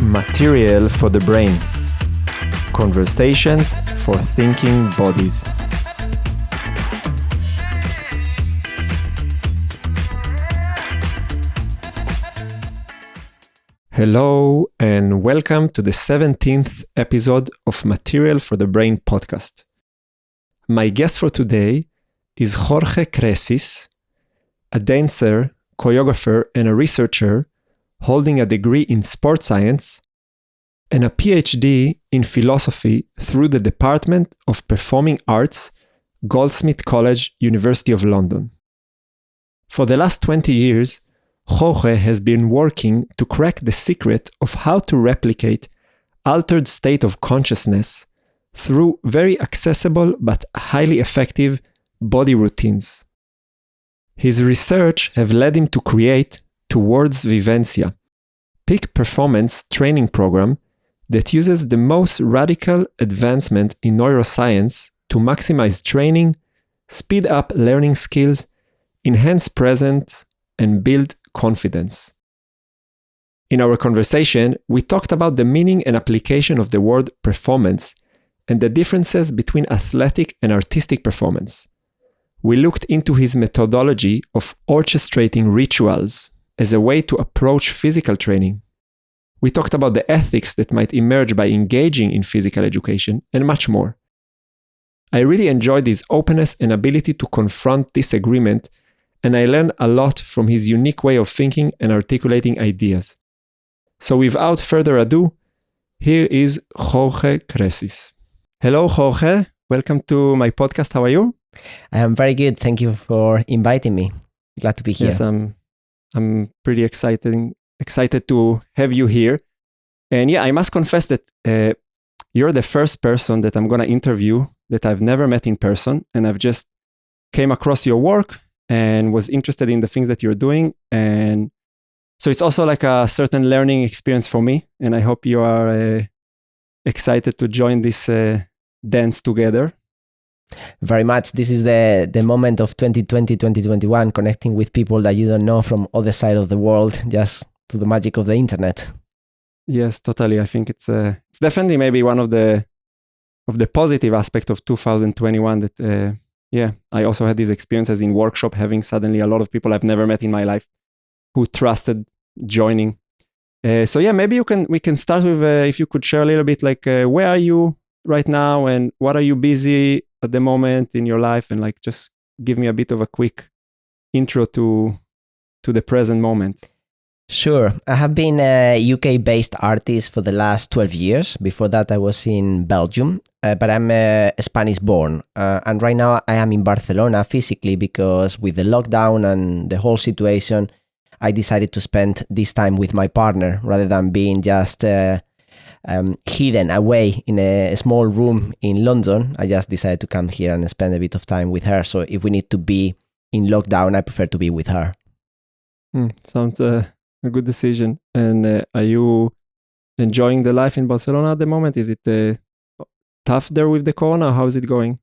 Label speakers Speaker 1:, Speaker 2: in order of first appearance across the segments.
Speaker 1: Material for the brain. Conversations for thinking bodies. Hello and welcome to the 17th episode of Material for the Brain podcast. My guest for today is Jorge Crecis, a dancer, choreographer, and a researcher holding a degree in sports science and a PhD in philosophy through the Department of Performing Arts, Goldsmiths College, University of London. For the last 20 years, Jorge has been working to crack the secret of how to replicate altered state of consciousness through very accessible but highly effective body routines. His research have led him to create Towards Vivencia, peak performance training program that uses the most radical advancement in neuroscience to maximize training, speed up learning skills, enhance presence, and build confidence. In our conversation, we talked about the meaning and application of the word performance and the differences between athletic and artistic performance. We looked into his methodology of orchestrating rituals as a way to approach physical training. We talked about the ethics that might emerge by engaging in physical education and much more. I really enjoyed his openness and ability to confront disagreement, and I learned a lot from his unique way of thinking and articulating ideas. So without further ado, here is Jorge Crecis. Hello, Jorge. Welcome to my podcast. How are you?
Speaker 2: I am very good. Thank you for inviting me. Glad to be here.
Speaker 1: Yes, I'm pretty excited to have you here. And yeah, I must confess that you're the first person that I'm going to interview that I've never met in person. And I've just came across your work and was interested in the things that you're doing. And so it's also like a certain learning experience for me. And I hope you are excited to join this dance together.
Speaker 2: Very much. This is the moment of 2020, 2021, connecting with people that you don't know from other side of the world, just to the magic of the internet.
Speaker 1: Yes, totally. I think it's definitely maybe one of the positive aspect of 2021 that I also had these experiences in workshop, having suddenly a lot of people I've never met in my life who trusted joining. So yeah, maybe we can start with if you could share a little bit like where are you right now and what are you busy at the moment in your life, and like just give me a bit of a quick intro to the present moment.
Speaker 2: Sure. I have been a UK-based artist for the last 12 years. Before that, I was in Belgium, but I'm Spanish-born. And right now, I am in Barcelona physically because with the lockdown and the whole situation, I decided to spend this time with my partner rather than being just hidden away in a small room in London. I just decided to come here and spend a bit of time with her. So if we need to be in lockdown, I prefer to be with her.
Speaker 1: Sounds a good decision. And are you enjoying the life in Barcelona at the moment? Is it tough there with the corona? How is it going?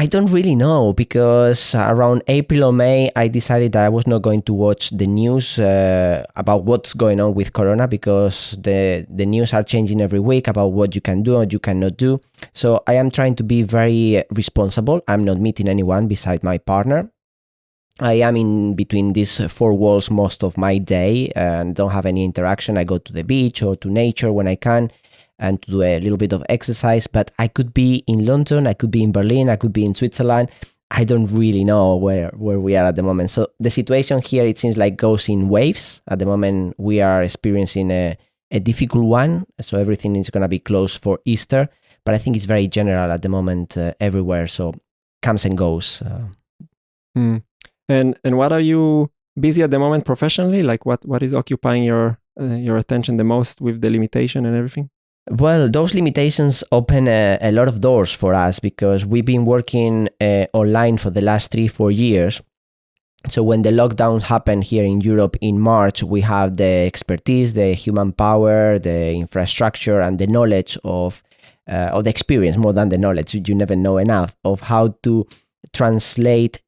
Speaker 2: I don't really know because around April or May, I decided that I was not going to watch the news about what's going on with Corona because the news are changing every week about what you can do and you cannot do. So I am trying to be very responsible. I'm not meeting anyone beside my partner. I am in between these four walls most of my day and don't have any interaction. I go to the beach or to nature when I can and to do a little bit of exercise, but I could be in London, I could be in Berlin, I could be in Switzerland. I don't really know where we are at the moment. So the situation here, it seems like goes in waves. At the moment, we are experiencing a difficult one. So everything is going to be closed for Easter, but I think it's very general at the moment everywhere. So comes and goes.
Speaker 1: And what are you busy at the moment professionally? Like what is occupying your attention the most with the limitation and everything?
Speaker 2: Well, those limitations open a lot of doors for us because we've been working online for the last 3-4 years. So when the lockdown happened here in Europe in March, we have the expertise, the human power, the infrastructure, and the knowledge of or the experience more than the knowledge. You never know enough of how to translate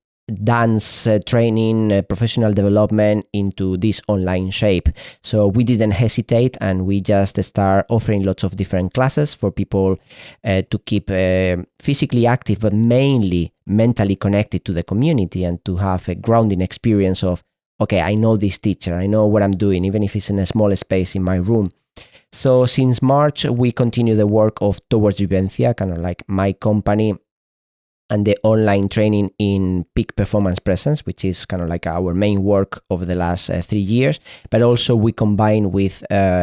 Speaker 2: dance training, professional development into this online shape. So we didn't hesitate, and we just start offering lots of different classes for people to keep physically active, but mainly mentally connected to the community, and to have a grounding experience of, okay, I know this teacher, I know what I'm doing, even if it's in a small space in my room. So since March, we continue the work of Towards Vivencia, kind of like my company, and the online training in peak performance presence, which is kind of like our main work over the last 3 years. But also we combine with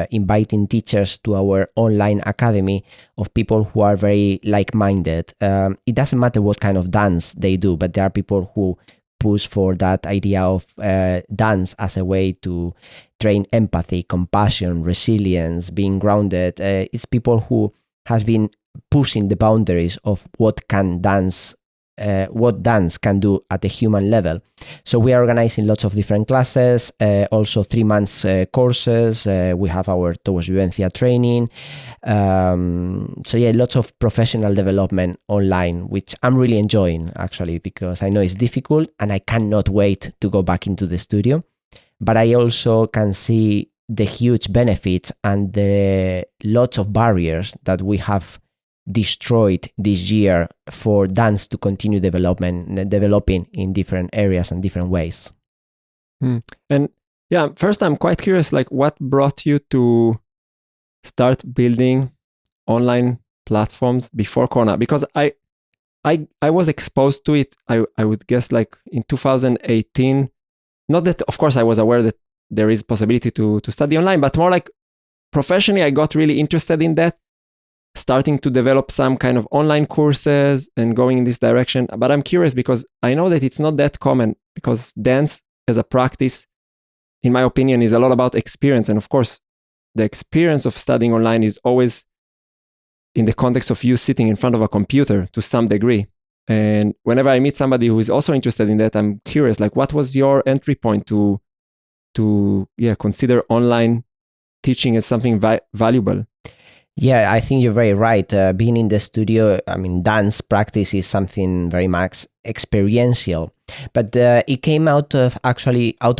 Speaker 2: inviting teachers to our online academy of people who are very like-minded. It doesn't matter what kind of dance they do, but there are people who push for that idea of dance as a way to train empathy, compassion, resilience, being grounded. It's people who has been pushing the boundaries of what dance can do at the human level. So we are organizing lots of different classes, also 3 months courses. We have our Towards Vivencia training. So yeah, lots of professional development online, which I'm really enjoying actually, because I know it's difficult and I cannot wait to go back into the studio. But I also can see the huge benefits and the lots of barriers that we have destroyed this year for dance to continue developing in different areas and different ways.
Speaker 1: And yeah, first I'm quite curious, like what brought you to start building online platforms before Corona? Because I was exposed to it, I would guess like in 2018. Not that, of course, I was aware that there is possibility to study online, but more like professionally, I got really interested in that, starting to develop some kind of online courses and going in this direction. But I'm curious because I know that it's not that common, because dance as a practice, in my opinion, is a lot about experience. And of course, the experience of studying online is always in the context of you sitting in front of a computer to some degree. And whenever I meet somebody who is also interested in that, I'm curious, like, what was your entry point to consider online teaching as something valuable?
Speaker 2: Yeah, I think you're very right. Being in the studio, I mean, dance practice is something very much experiential, but it came out of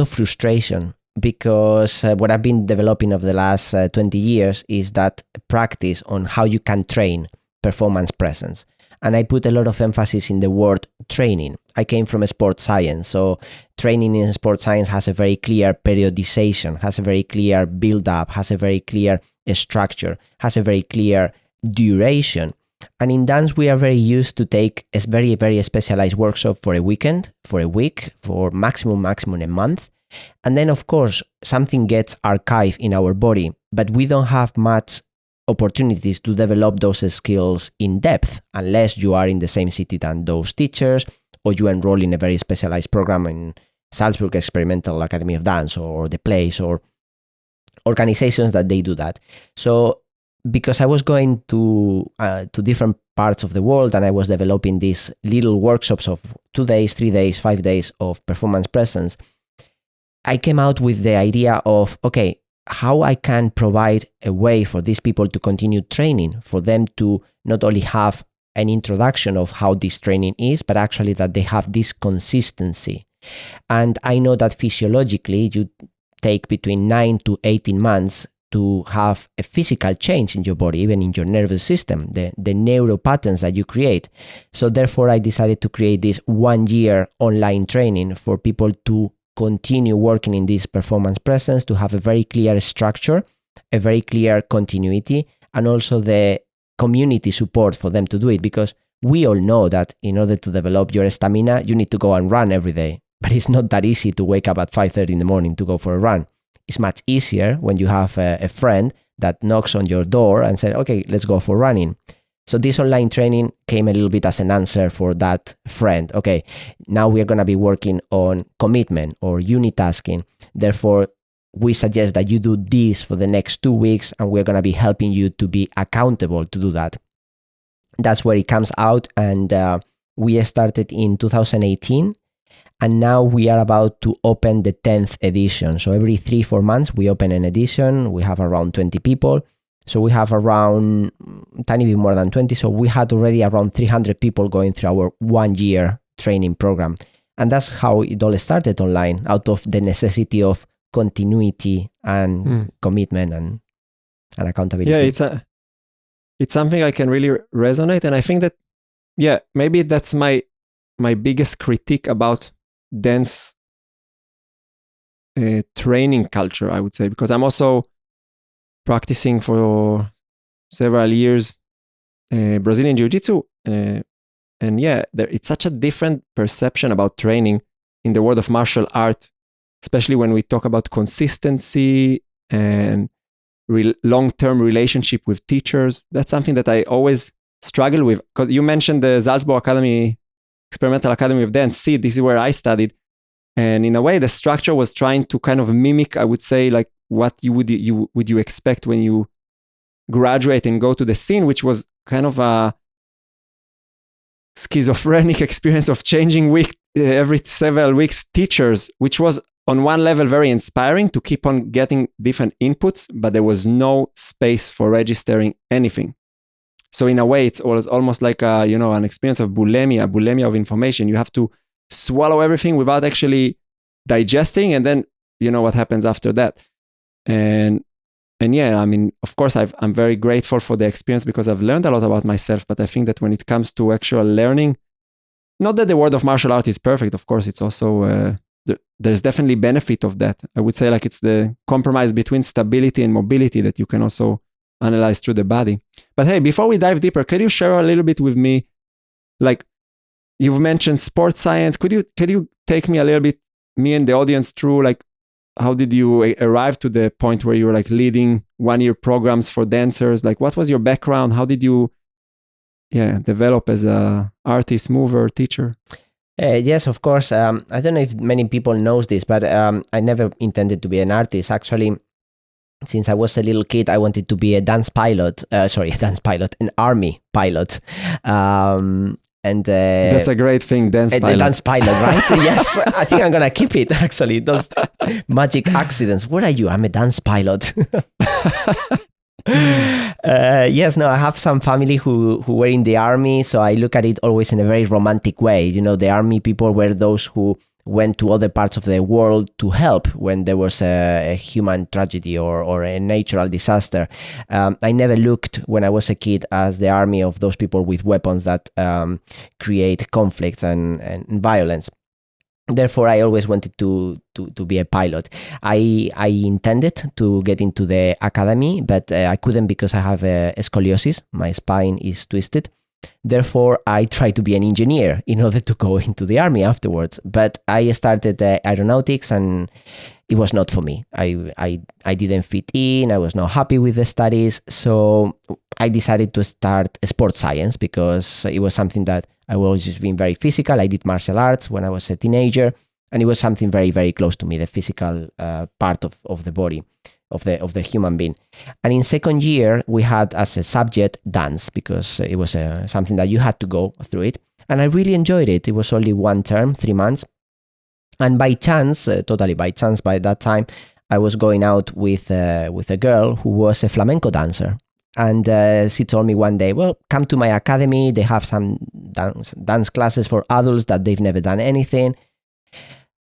Speaker 2: frustration, because what I've been developing over the last 20 years is that practice on how you can train performance presence. And I put a lot of emphasis in the word training. I came from sports science, so training in sports science has a very clear periodization, has a very clear build-up, has a very clear structure, has a very clear duration. And in dance, we are very used to take a very, very specialized workshop for a weekend, for a week, for maximum a month. And then, of course, something gets archived in our body, but we don't have much opportunities to develop those skills in depth unless you are in the same city than those teachers, or you enroll in a very specialized program in Salzburg Experimental Academy of Dance, or the place, or organizations that they do that. So because I was going to different parts of the world, and I was developing these little workshops of 2 days, 3 days, 5 days of performance presence, I came out with the idea of, okay, how I can provide a way for these people to continue training, for them to not only have an introduction of how this training is, but actually that they have this consistency. And I know that physiologically, you take between 9 to 18 months to have a physical change in your body, even in your nervous system, the neural patterns that you create. So therefore, I decided to create this 1 year online training for people to continue working in this performance presence, to have a very clear structure, a very clear continuity, and also the community support for them to do it. Because we all know that in order to develop your stamina, you need to go and run every day. But it's not that easy to wake up at 5:30 in the morning to go for a run. It's much easier when you have a friend that knocks on your door and says, okay, let's go for running. So this online training came a little bit as an answer for that friend. Okay, now we are going to be working on commitment or unitasking. Therefore, we suggest that you do this for the next 2 weeks, and we're going to be helping you to be accountable to do that. That's where it comes out. And we started in 2018. And now we are about to open the 10th edition. So every 3-4 months, we open an edition. We have around 20 people. So we have around tiny bit more than 20. So we had already around 300 people going through our 1 year training program. And that's how it all started online, out of the necessity of continuity and commitment and accountability.
Speaker 1: Yeah, it's something I can really resonate. And I think that, yeah, maybe that's my biggest critique about dance training culture, I would say, because I'm also practicing for several years Brazilian Jiu-Jitsu. And yeah, it's such a different perception about training in the world of martial art, especially when we talk about consistency and long-term relationship with teachers. That's something that I always struggle with, because you mentioned the Salzburg Academy, Experimental Academy of Dance. See, this is where I studied. And in a way, the structure was trying to kind of mimic, I would say, like what you would expect when you graduate and go to the scene, which was kind of a schizophrenic experience of changing every several weeks teachers, which was on one level very inspiring to keep on getting different inputs, but there was no space for registering anything. So in a way, it's almost like an experience of bulimia of information. You have to swallow everything without actually digesting, and then you know what happens after that. And yeah, I mean, of course, I'm very grateful for the experience because I've learned a lot about myself. But I think that when it comes to actual learning, not that the world of martial art is perfect. Of course, it's also there's definitely benefit of that. I would say like it's the compromise between stability and mobility that you can also analyze through the body. But hey, before we dive deeper, could you share a little bit with me, like you've mentioned sports science? Could you take me a little bit, me and the audience, through like how did you arrive to the point where you were like leading 1 year programs for dancers? Like what was your background? How did you develop as a artist, mover, teacher?
Speaker 2: Yes, of course. I don't know if many people knows this, but I never intended to be an artist. Actually, since I was a little kid, I wanted to be a dance pilot. An army pilot. And
Speaker 1: that's a great thing, dance pilot.
Speaker 2: The dance pilot, right? Yes, I think I'm gonna keep it. Actually, those magic accidents. What are you? I'm a dance pilot. Yes, no, I have some family who were in the army, so I look at it always in a very romantic way. You know, the army people were those who went to other parts of the world to help when there was a human tragedy or a natural disaster. I never looked when I was a kid as the army of those people with weapons that create conflicts and violence. Therefore, I always wanted to be a pilot. I intended to get into the academy, but I couldn't because I have scoliosis. My spine is twisted. Therefore, I tried to be an engineer in order to go into the army afterwards. But I started aeronautics, and it was not for me. I didn't fit in. I was not happy with the studies. So I decided to start sports science because it was something that I was just being very physical. I did martial arts when I was a teenager, and it was something very, very close to me, the physical part of the body, of the human being. And in second year, we had as a subject dance because it was something that you had to go through it. And I really enjoyed it. It was only one term, 3 months. And by chance, totally by chance, by that time, I was going out with a girl who was a flamenco dancer. And she told me one day, well, come to my academy. They have some dance classes for adults that they've never done anything.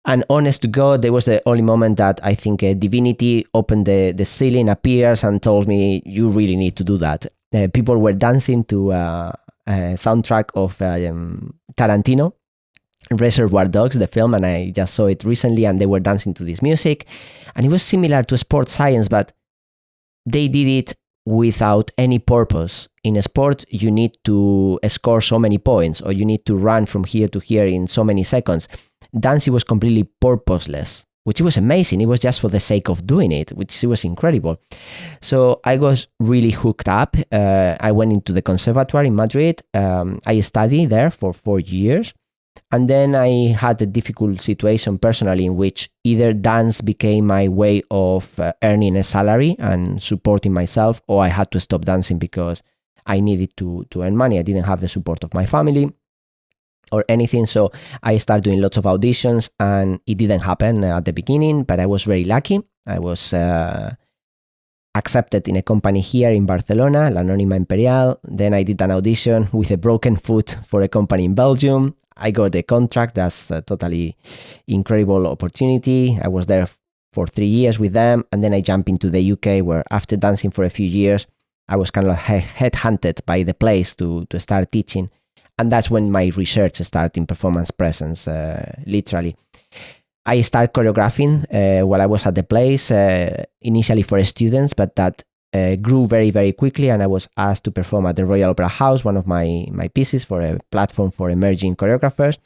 Speaker 2: And honest to God, there was the only moment that I think a divinity opened the ceiling, appears and told me, you really need to do that. People were dancing to a soundtrack of Tarantino, Reservoir Dogs, the film, and I just saw it recently, and they were dancing to this music. And it was similar to sports science, but they did it without any purpose. In a sport, you need to score so many points, or you need to run from here to here in so many seconds. Dancing was completely purposeless, which was amazing. It was just for the sake of doing it, which was incredible. So I was really hooked up. I went into the conservatory in Madrid. I studied there for 4 years. And then I had a difficult situation personally in which either dance became my way of earning a salary and supporting myself, or I had to stop dancing because I needed to earn money. I didn't have the support of my family or anything. So I started doing lots of auditions, and it didn't happen at the beginning, but I was very lucky. I accepted in a company here in Barcelona, l'Anònima Imperial. Then I did an audition with a broken foot for a company in Belgium. I got the contract. That's a totally incredible opportunity. I was there for 3 years with them. And then I jumped into the UK, where after dancing for a few years, I was kind of headhunted by the place to start teaching. And that's when my research started in performance presence, literally. I started choreographing while I was at the place, initially for students, but that grew very, very quickly. And I was asked to perform at the Royal Opera House, one of my pieces for a platform for emerging choreographers.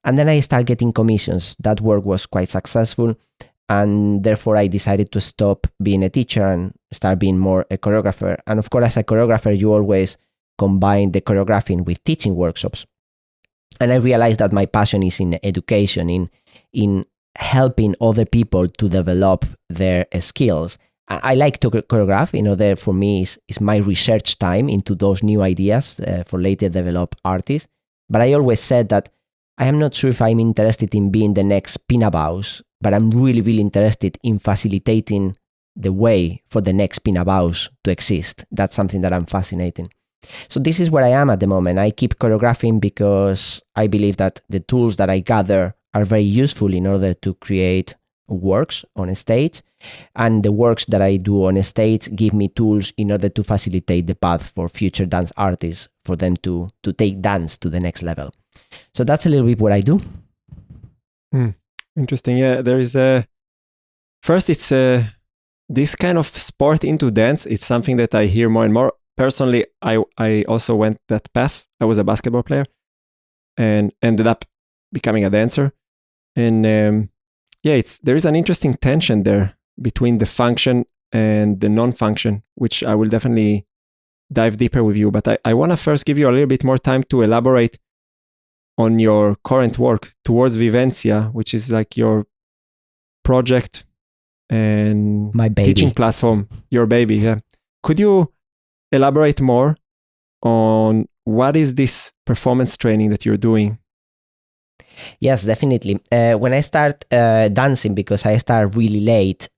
Speaker 2: And then I started getting commissions. That work was quite successful. And therefore, I decided to stop being a teacher and start being more a choreographer. And of course, as a choreographer, you always combine the choreographing with teaching workshops. And I realized that my passion is in education, in helping other people to develop their skills. I like to choreograph, there for me is my research time into those new ideas for later develop artists. But I always said that I am not sure if I'm interested in being the next Pina Bausch, but I'm really, really interested in facilitating the way for the next Pina Bausch to exist. That's something that I'm fascinated. So this is where I am at the moment. I keep choreographing because I believe that the tools that I gather are very useful in order to create works on a stage. And the works that I do on a stage give me tools in order to facilitate the path for future dance artists, for them to take dance to the next level. So that's a little bit what I do.
Speaker 1: Interesting. Yeah, there is first, it's this kind of sport into dance. It's something that I hear more and more. Personally, I also went that path. I was a basketball player and ended up becoming a dancer. And there is an interesting tension there between the function and the non-function, which I will definitely dive deeper with you. But I want to first give you a little bit more time to elaborate on your current work towards Vivencia, which is like your project and
Speaker 2: my baby.
Speaker 1: Teaching platform, your baby. Yeah. Could you elaborate more on what is this performance training that you're doing?
Speaker 2: Yes, definitely. When I start dancing, because I start really late,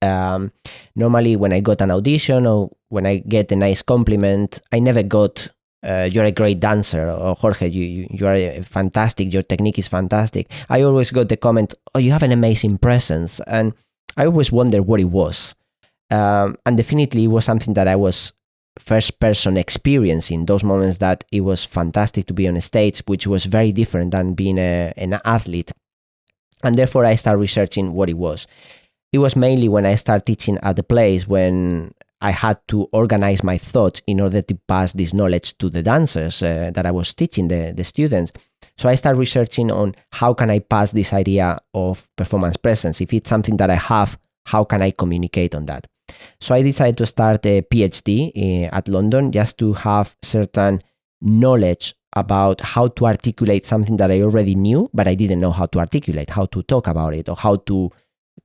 Speaker 2: normally when I got an audition or when I get a nice compliment, I never got, you're a great dancer, or Jorge, you are fantastic, your technique is fantastic. I always got the comment, oh, you have an amazing presence. And I always wondered what it was. And definitely it was something that I was first person experiencing, those moments that it was fantastic to be on a stage, which was very different than being an athlete. And therefore I started researching what it was. It was mainly when I started teaching at the place, when I had to organize my thoughts in order to pass this knowledge to the dancers that I was teaching, the students. So I started researching on how can I pass this idea of performance presence. If it's something that I have, how can I communicate on that? So I decided to start a PhD at London, just to have certain knowledge about how to articulate something that I already knew, but I didn't know how to articulate, how to talk about it, or how to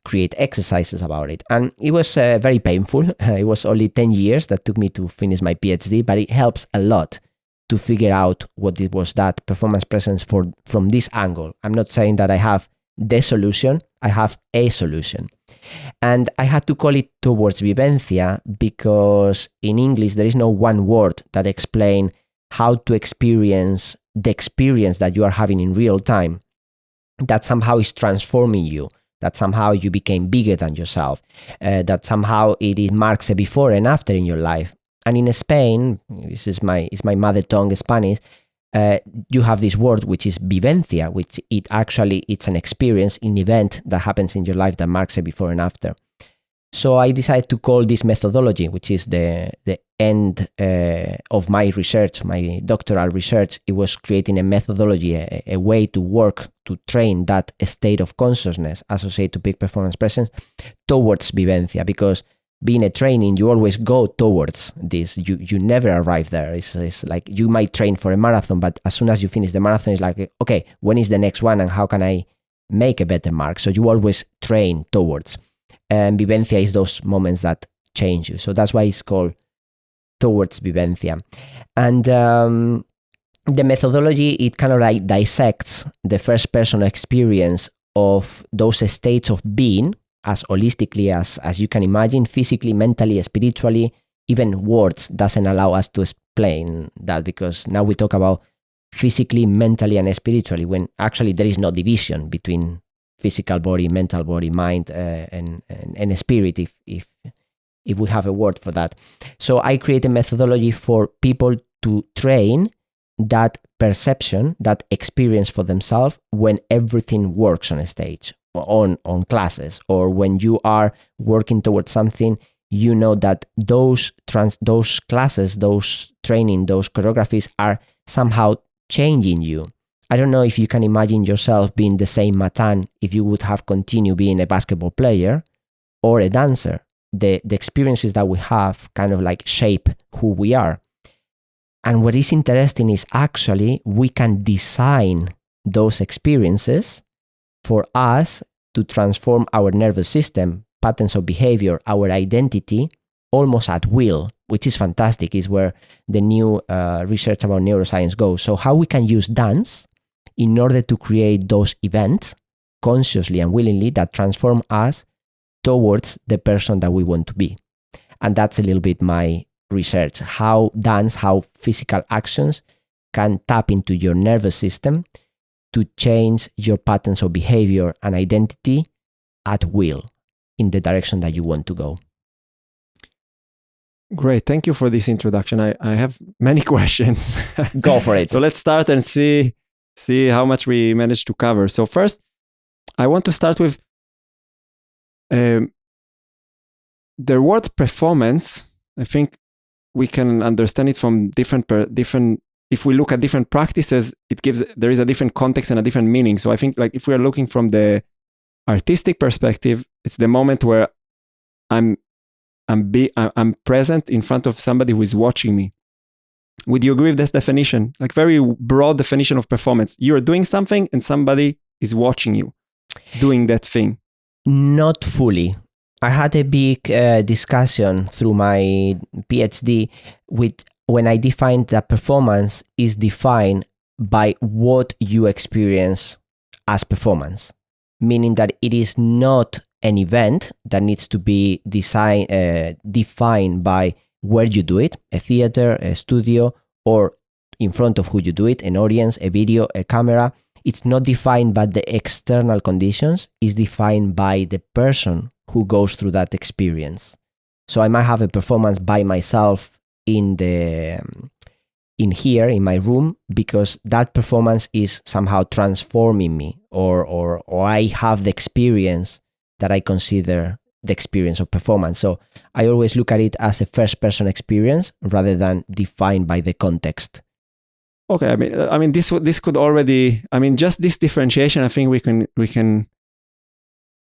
Speaker 2: create exercises about it. And it was very painful. It was only 10 years that took me to finish my PhD, but it helps a lot to figure out what it was that performance presence from this angle. I'm not saying that I have the solution, I have a solution. And I had to call it towards Vivencia because in English there is no one word that explains how to experience the experience that you are having in real time, that somehow is transforming you, that somehow you became bigger than yourself, that somehow it marks a before and after in your life. And in Spain, this is my mother tongue, Spanish, you have this word which is vivencia, which it's an experience, an event that happens in your life that marks a before and after. So I decided to call this methodology, which is the end of my research, my doctoral research. It was creating a methodology, a way to work, to train that state of consciousness associated to peak performance presence towards vivencia, because being a training, you always go towards this. You never arrive there. It's like you might train for a marathon, but as soon as you finish the marathon, it's like, okay, when is the next one and how can I make a better mark? So you always train towards. And vivencia is those moments that change you. So that's why it's called towards vivencia. And the methodology, it kind of like dissects the first person experience of those states of being as holistically as you can imagine, physically, mentally, spiritually. Even words doesn't allow us to explain that, because now we talk about physically, mentally, and spiritually, when actually there is no division between physical body, mental body, mind, and spirit, if we have a word for that. So I create a methodology for people to train that perception, that experience for themselves when everything works on a stage, on classes, or when you are working towards something. You know that those classes, those training, those choreographies are somehow changing you. I don't know if you can imagine yourself being the same Matan if you would have continued being a basketball player or a dancer. The experiences that we have kind of like shape who we are. And what is interesting is actually we can design those experiences for us to transform our nervous system, patterns of behavior, our identity, almost at will, which is fantastic, is where the new research about neuroscience goes. So how we can use dance in order to create those events consciously and willingly that transform us towards the person that we want to be. And that's a little bit my research, how dance, how physical actions can tap into your nervous system to change your patterns of behavior and identity at will in the direction that you want to go.
Speaker 1: Great. Thank you for this introduction. I have many questions.
Speaker 2: Go for it.
Speaker 1: So let's start and see how much we managed to cover. So first, I want to start with the word performance. I think we can understand it from different. If we look at different practices, there is a different context and a different meaning. So I think like if we are looking from the artistic perspective, it's the moment where I'm present in front of somebody who is watching me. Would you agree with this definition? Like very broad definition of performance. You're doing something and somebody is watching you doing that thing.
Speaker 2: Not fully. I had a big discussion through my PhD when I defined that performance is defined by what you experience as performance, meaning that it is not an event that needs to be defined by where you do it, a theater, a studio, or in front of who you do it, an audience, a video, a camera. It's not defined by the external conditions, it's defined by the person who goes through that experience. So I might have a performance by myself in here in my room because that performance is somehow transforming me, or I have the experience that I consider the experience of performance. So I always look at it as a first person experience rather than defined by the context.
Speaker 1: Okay, I mean this could already, I mean just this differentiation, I think we can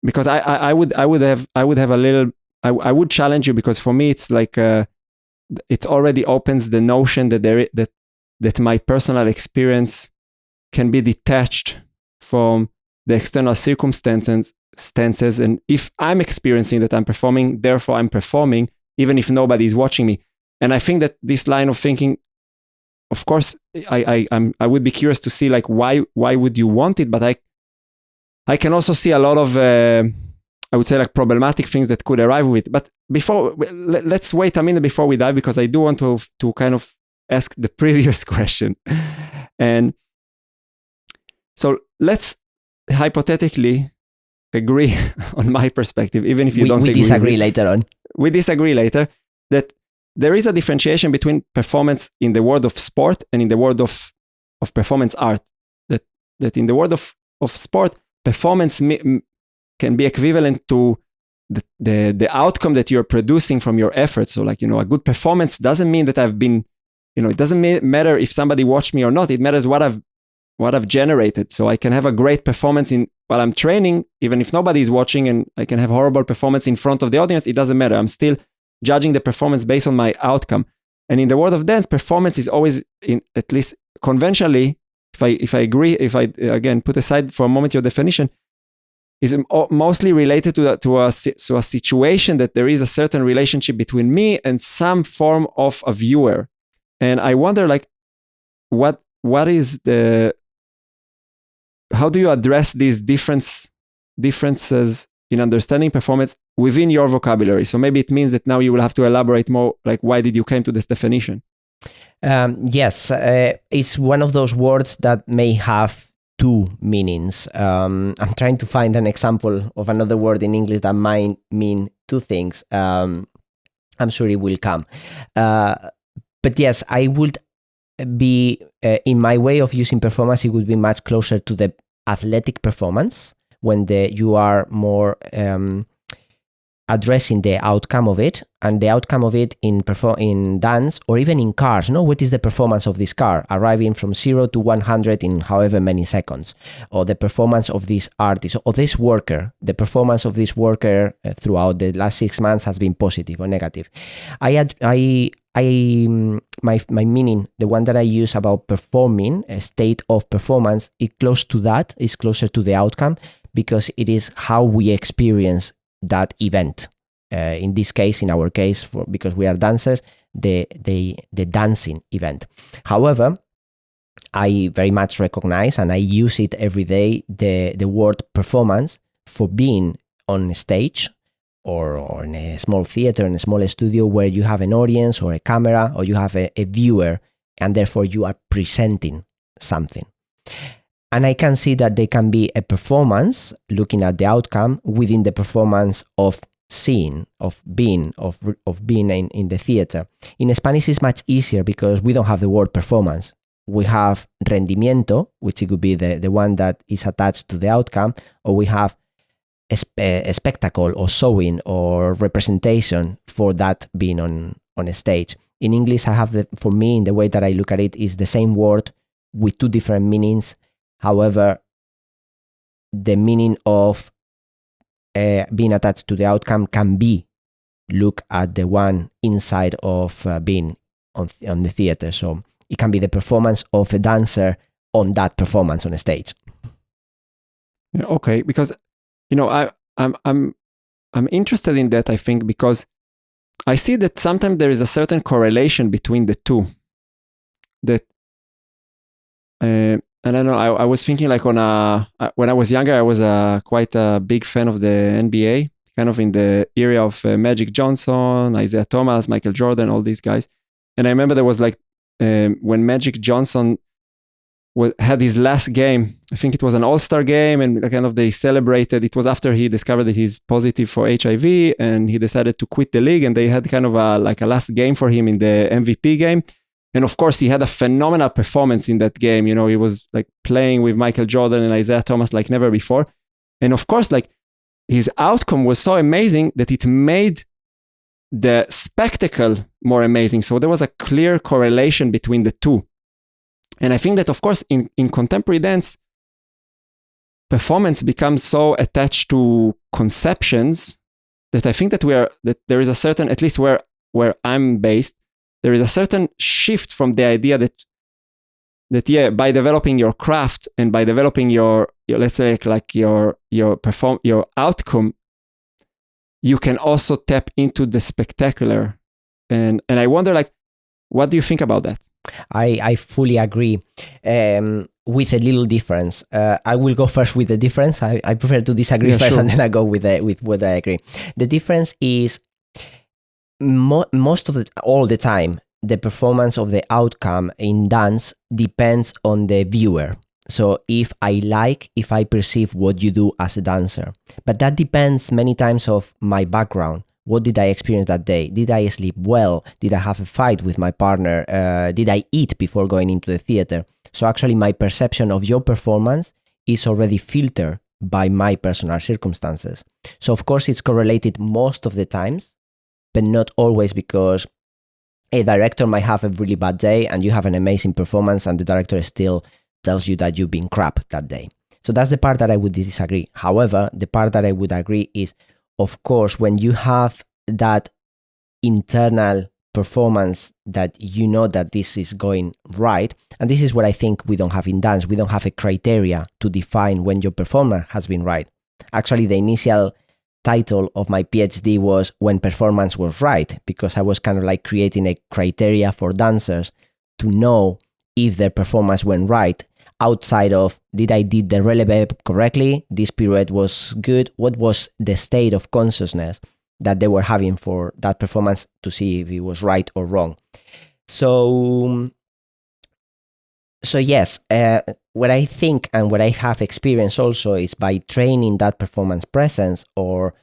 Speaker 1: because I would have a little, I would challenge you, because for me it's like it already opens the notion that my personal experience can be detached from the external circumstances, and if I'm experiencing that I'm performing, therefore I'm performing even if nobody is watching me. And I think that this line of thinking, of course, I would be curious to see like why would you want it, but I can also see a lot of I would say like problematic things that could arrive with it. But before, let's wait a minute before we dive, because I do want to kind of ask the previous question. And so let's hypothetically agree on my perspective, even if you don't agree.
Speaker 2: We disagree later on.
Speaker 1: We disagree later, that there is a differentiation between performance in the world of sport and in the world of performance art. That in the world of sport, performance can be equivalent to the outcome that you're producing from your efforts. So like, a good performance doesn't mean that I've been, it doesn't matter if somebody watched me or not. It matters what I've generated. So I can have a great performance while I'm training, even if nobody is watching, and I can have horrible performance in front of the audience. It doesn't matter. I'm still judging the performance based on my outcome. And in the world of dance, performance is always, at least conventionally, if I agree, if I again put aside for a moment your definition, is mostly related to a situation that there is a certain relationship between me and some form of a viewer. And I wonder, like, what is how do you address these differences in understanding performance within your vocabulary. So maybe it means that now you will have to elaborate more, like why did you came to this definition?
Speaker 2: Yes, it's one of those words that may have two meanings. I'm trying to find an example of another word in English that might mean two things. I'm sure it will come. But yes, I would be, in my way of using performance, it would be much closer to the athletic performance when you are more addressing the outcome of it, and the outcome of it in dance or even in cars. What is the performance of this car arriving from 0 to 100 in however many seconds, or the performance of this artist or this worker? The performance of this worker throughout the last 6 months has been positive or negative. My meaning, the one that I use about performing, a state of performance, is close to that, is closer to the outcome, because it is how we experience that event. In this case, in our case, because we are dancers, the dancing event. However, I very much recognize, and I use it every day, the word performance for being on a stage or in a small theater, in a small studio where you have an audience or a camera, or you have a viewer, and therefore you are presenting something. And I can see that they can be a performance, looking at the outcome, within the performance of seeing, of being in the theater. In Spanish, it's much easier because we don't have the word performance. We have rendimiento, which it could be the one that is attached to the outcome, or we have a spectacle or showing or representation for that being on a stage. In English, I have for me, in the way that I look at it, is the same word with two different meanings. However, the meaning of being attached to the outcome can be look at the one inside of being on the theater. So it can be the performance of a dancer on that performance on a stage.
Speaker 1: Yeah, okay, because I'm interested in that, I think, because I see that sometimes there is a certain correlation between the two. That and I don't know, I was thinking like when I was younger, I was quite a big fan of the NBA, kind of in the area of Magic Johnson, Isaiah Thomas, Michael Jordan, all these guys. And I remember there was like, when Magic Johnson had his last game, I think it was an all-star game, and kind of they celebrated. It was after he discovered that he's positive for HIV, and he decided to quit the league, and they had kind of a last game for him in the MVP game. And of course, he had a phenomenal performance in that game. He was like playing with Michael Jordan and Isaiah Thomas like never before. And of course, like his outcome was so amazing that it made the spectacle more amazing. So there was a clear correlation between the two. And I think that, of course, in contemporary dance, performance becomes so attached to conceptions that I think that there is a certain, at least where I'm based, there is a certain shift from the idea that by developing your craft and by developing your let's say like your outcome, you can also tap into the spectacular. And I wonder, like, what do you think about that?
Speaker 2: I fully agree, with a little difference. I will go first with the difference. I prefer to disagree first, sure. And then I go with what I agree. The difference is all the time, the performance of the outcome in dance depends on the viewer. So if I perceive what you do as a dancer, but that depends many times of my background. What did I experience that day? Did I sleep well? Did I have a fight with my partner? Did I eat before going into the theater? So actually my perception of your performance is already filtered by my personal circumstances. So of course it's correlated most of the times, but not always, because a director might have a really bad day and you have an amazing performance and the director still tells you that you've been crap that day. So that's the part that I would disagree. However, the part that I would agree is, of course, when you have that internal performance that you know that this is going right, and this is what I think we don't have in dance. We don't have a criteria to define when your performance has been right. Actually, the initial title of my PhD was When Performance Was Right, because I was kind of like creating a criteria for dancers to know if their performance went right. outside of, did I did the releve correctly? This pirouette was good. What was the state of consciousness that they were having for that performance to see if it was right or wrong? So yes, what I think and what I have experienced also is by training that performance presence or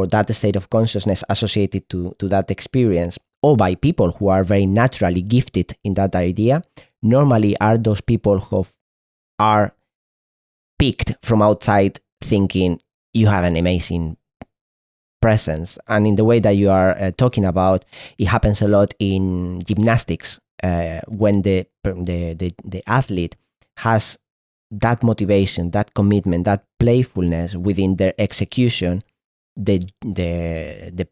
Speaker 2: that state of consciousness associated to that experience, or by people who are very naturally gifted in that idea, normally are those people who are picked from outside thinking you have an amazing presence. And in the way that you are talking about, it happens a lot in gymnastics when the athlete has that motivation, that commitment, that playfulness within their execution. The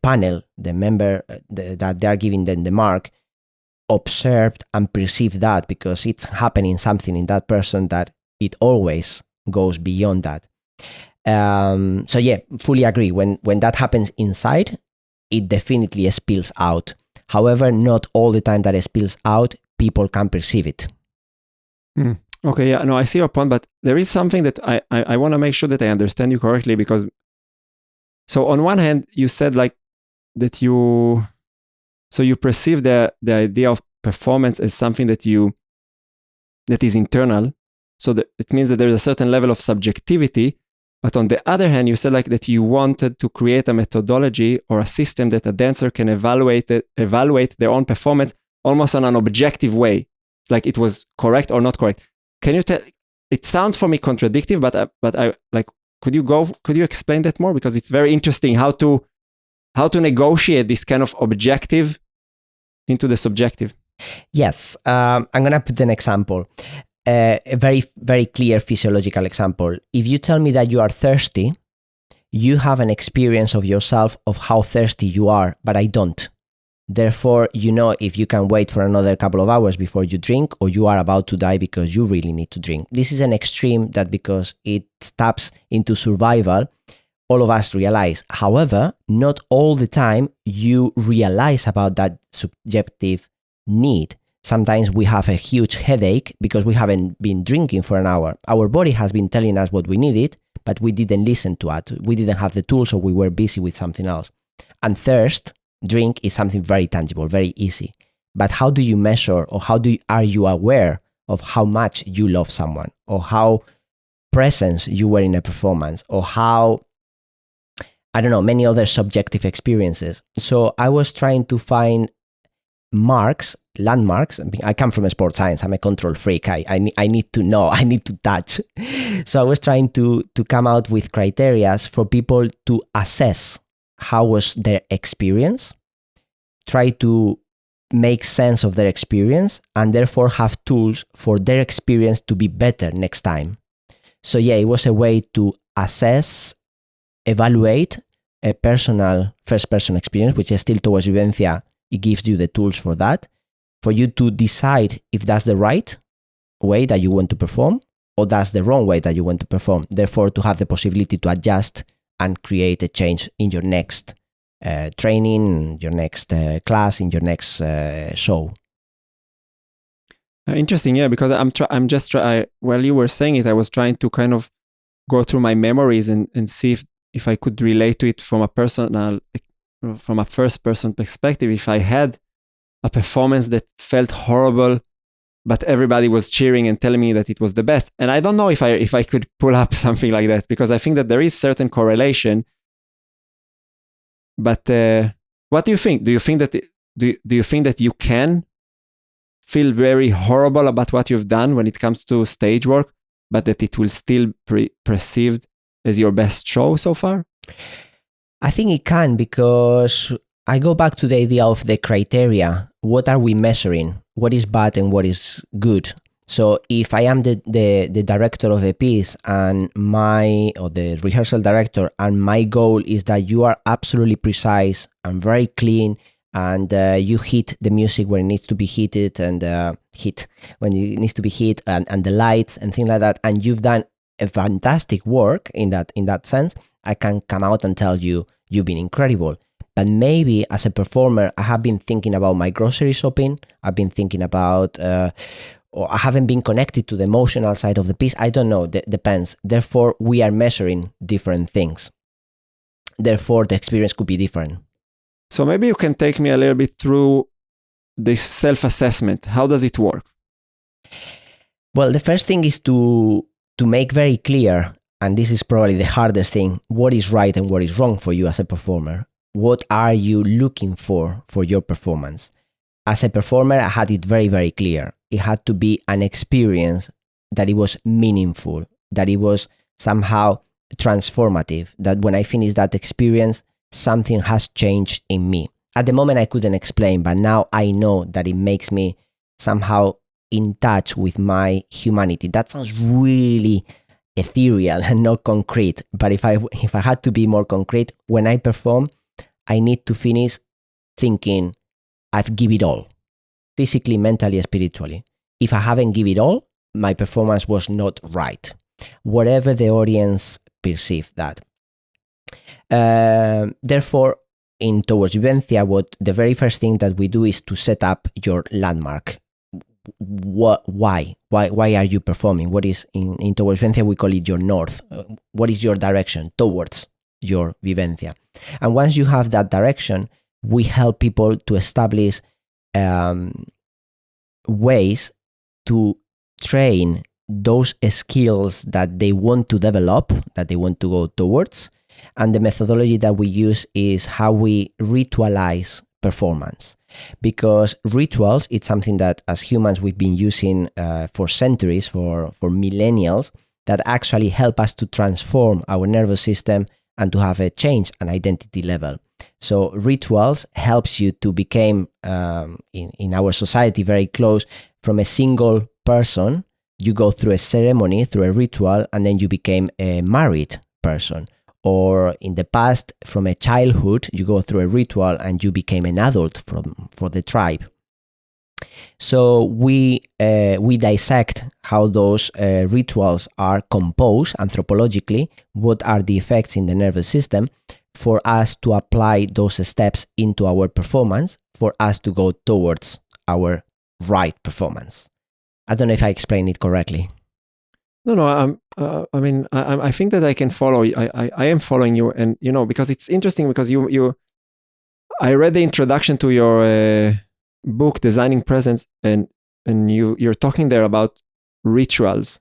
Speaker 2: panel, the member that they are giving them the mark, observed and perceived that because it's happening something in that person that it always goes beyond that. So yeah, fully agree. When that happens inside, it definitely spills out. However, not all the time that it spills out, people can perceive it.
Speaker 1: Okay, yeah, no, I see your point, but there is something that I want to make sure that I understand you correctly, because so on one hand, you said like that you perceive the idea of performance as something that is internal. So that it means that there's a certain level of subjectivity. But on the other hand, you said like that you wanted to create a methodology or a system that a dancer can evaluate their own performance almost on an objective way, like it was correct or not correct. Can you tell? It sounds for me contradictory, but I like. Could you explain that more? Because it's very interesting how to negotiate this kind of objective into the subjective.
Speaker 2: Yes, I'm going to put an example, a very, very clear physiological example. If you tell me that you are thirsty, you have an experience of yourself of how thirsty you are, but I don't. Therefore, you know if you can wait for another couple of hours before you drink, or you are about to die because you really need to drink. This is an extreme that, because it taps into survival, all of us realize. However, not all the time you realize about that subjective need. Sometimes we have a huge headache because we haven't been drinking for an hour. Our body has been telling us what we needed, but we didn't listen to it. We didn't have the tools, or we were busy with something else. And drink is something very tangible, very easy. But how do you measure, or are you aware of how much you love someone, or how present you were in a performance, or how, I don't know, many other subjective experiences? So I was trying to find landmarks. I come from sports science. I'm a control freak. I need to know, I need to touch. So I was trying to come out with criteria for people to assess how was their experience, try to make sense of their experience, and therefore have tools for their experience to be better next time. So yeah, it was a way to assess, evaluate a personal first-person experience, which is still towards Vivencia. It gives you the tools for that, for you to decide if that's the right way that you want to perform, or that's the wrong way that you want to perform. Therefore, to have the possibility to adjust and create a change in your next training, your next class, in your next show.
Speaker 1: Interesting, yeah, because while you were saying it, I was trying to kind of go through my memories and see if I could relate to it from a first-person perspective. If I had a performance that felt horrible, but everybody was cheering and telling me that it was the best. And I don't know if I could pull up something like that, because I think that there is certain correlation. But what do you think? Do you think that you can feel very horrible about what you've done when it comes to stage work, but that it will still be perceived as your best show so far?
Speaker 2: I think it can, because I go back to the idea of the criteria. What are we measuring? What is bad and what is good? So if I am the director of a piece or the rehearsal director, and my goal is that you are absolutely precise and very clean, and you hit the music when it needs to be hit, and hit when it needs to be hit, and the lights and things like that, and you've done a fantastic work in that sense, I can come out and tell you, you've been incredible. But maybe as a performer, I have been thinking about my grocery shopping. I've been thinking about or I haven't been connected to the emotional side of the piece. I don't know. Depends. Therefore, we are measuring different things. Therefore, the experience could be different.
Speaker 1: So maybe you can take me a little bit through this self-assessment. How does it work?
Speaker 2: Well, the first thing is to make very clear, and this is probably the hardest thing, what is right and what is wrong for you as a performer. What are you looking for your performance? As a performer, I had it very, very clear. It had to be an experience that it was meaningful, that it was somehow transformative, that when I finished that experience, something has changed in me. At the moment, I couldn't explain, but now I know that it makes me somehow in touch with my humanity. That sounds really ethereal and not concrete, but if I had to be more concrete, when I perform, I need to finish thinking I've given it all, physically, mentally, spiritually. If I haven't given it all, my performance was not right, whatever the audience perceived that. Therefore, in Towards Vivencia, the very first thing that we do is to set up your landmark. Why are you performing? What is in Towards Vivencia, we call it your north. What is your direction towards your Vivencia? And once you have that direction, we help people to establish ways to train those skills that they want to develop, that they want to go towards. And the methodology that we use is how we ritualize performance. Because rituals, it's something that as humans we've been using for centuries, for millennials, that actually help us to transform our nervous system and to have a change, an identity level. So rituals helps you to become, in our society, very close from a single person. You go through a ceremony, through a ritual, and then you became a married person. Or in the past, from a childhood, you go through a ritual and you became an adult for the tribe. So we dissect how those rituals are composed anthropologically, what are the effects in the nervous system, for us to apply those steps into our performance, for us to go towards our right performance. I don't know if I explained it correctly.
Speaker 1: No. I think that I can follow. I am following you, and because it's interesting because I read the introduction to your book, Designing Presence, and you're talking there about rituals.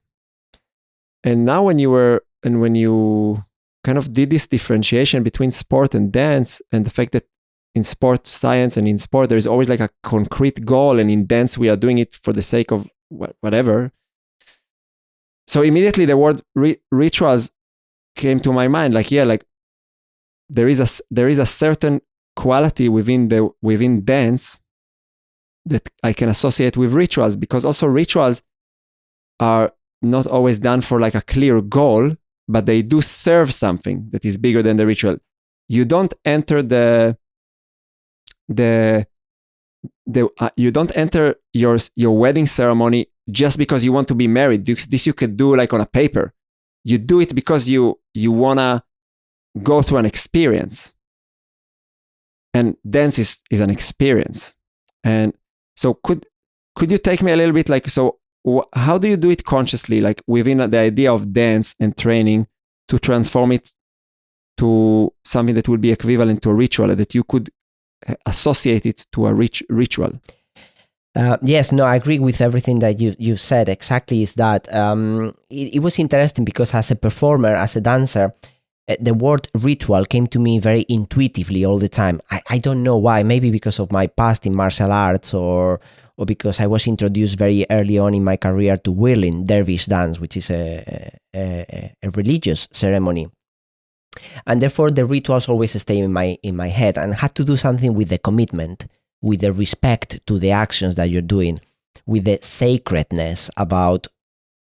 Speaker 1: And now when you kind of did this differentiation between sport and dance, and the fact that in sport science and in sport there's always like a concrete goal, and in dance we are doing it for the sake of whatever. So immediately the word rituals came to my mind. Like there is a certain quality within dance that I can associate with rituals, because also rituals are not always done for like a clear goal, but they do serve something that is bigger than the ritual. You don't enter you don't enter your wedding ceremony just because you want to be married. This you could do like on a paper. You do it because you wanna go through an experience, and dance is an experience. And so could you take me a little bit how do you do it consciously, like within the idea of dance and training, to transform it to something that would be equivalent to a ritual, that you could associate it to a ritual?
Speaker 2: Yes, no, I agree with everything that you've said. Exactly, is that it was interesting because as a performer, as a dancer, the word ritual came to me very intuitively all the time. I don't know why, maybe because of my past in martial arts, or because I was introduced very early on in my career to whirling dervish dance, which is a religious ceremony. And therefore the rituals always stay in my head, and had to do something with the commitment, with the respect to the actions that you're doing, with the sacredness about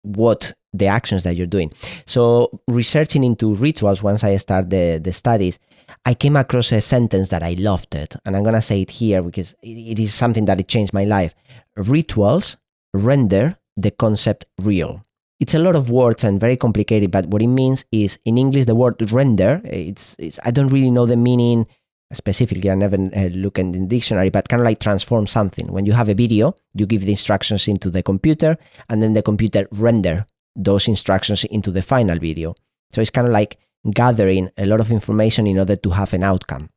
Speaker 2: what the actions that you're doing. So researching into rituals, once I started the studies, I came across a sentence that I loved it, and I'm going to say it here because it is something that it changed my life. Rituals render the concept real. It's a lot of words and very complicated, but what it means is, in English, the word render, it's I don't really know the meaning specifically, I never look in the dictionary, but kind of like transform something. When you have a video, you give the instructions into the computer, and then the computer render those instructions into the final video. So it's kind of like gathering a lot of information in order to have an outcome.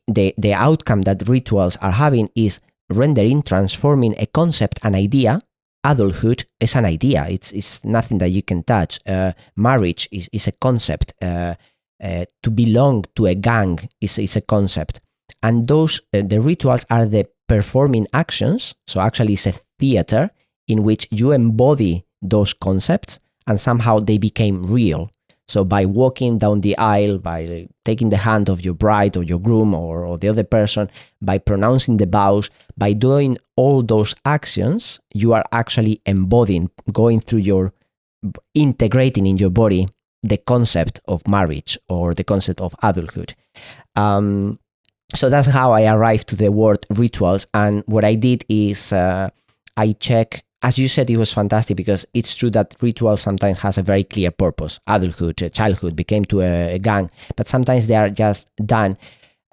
Speaker 2: The outcome that rituals are having is rendering, transforming a concept, an idea. Adulthood is an idea. It's nothing that you can touch. Marriage is a concept. To belong to a gang is a concept. And those the rituals are the performing actions. So actually it's a theater in which you embody those concepts and somehow they became real. So by walking down the aisle, by taking the hand of your bride or your groom or the other person, by pronouncing the vows, by doing all those actions, you are actually embodying, going through integrating in your body the concept of marriage or the concept of adulthood. So that's how I arrived to the word rituals. And what I did is I check. As you said, it was fantastic because it's true that ritual sometimes has a very clear purpose. Adulthood, childhood became to a gang, but sometimes they are just done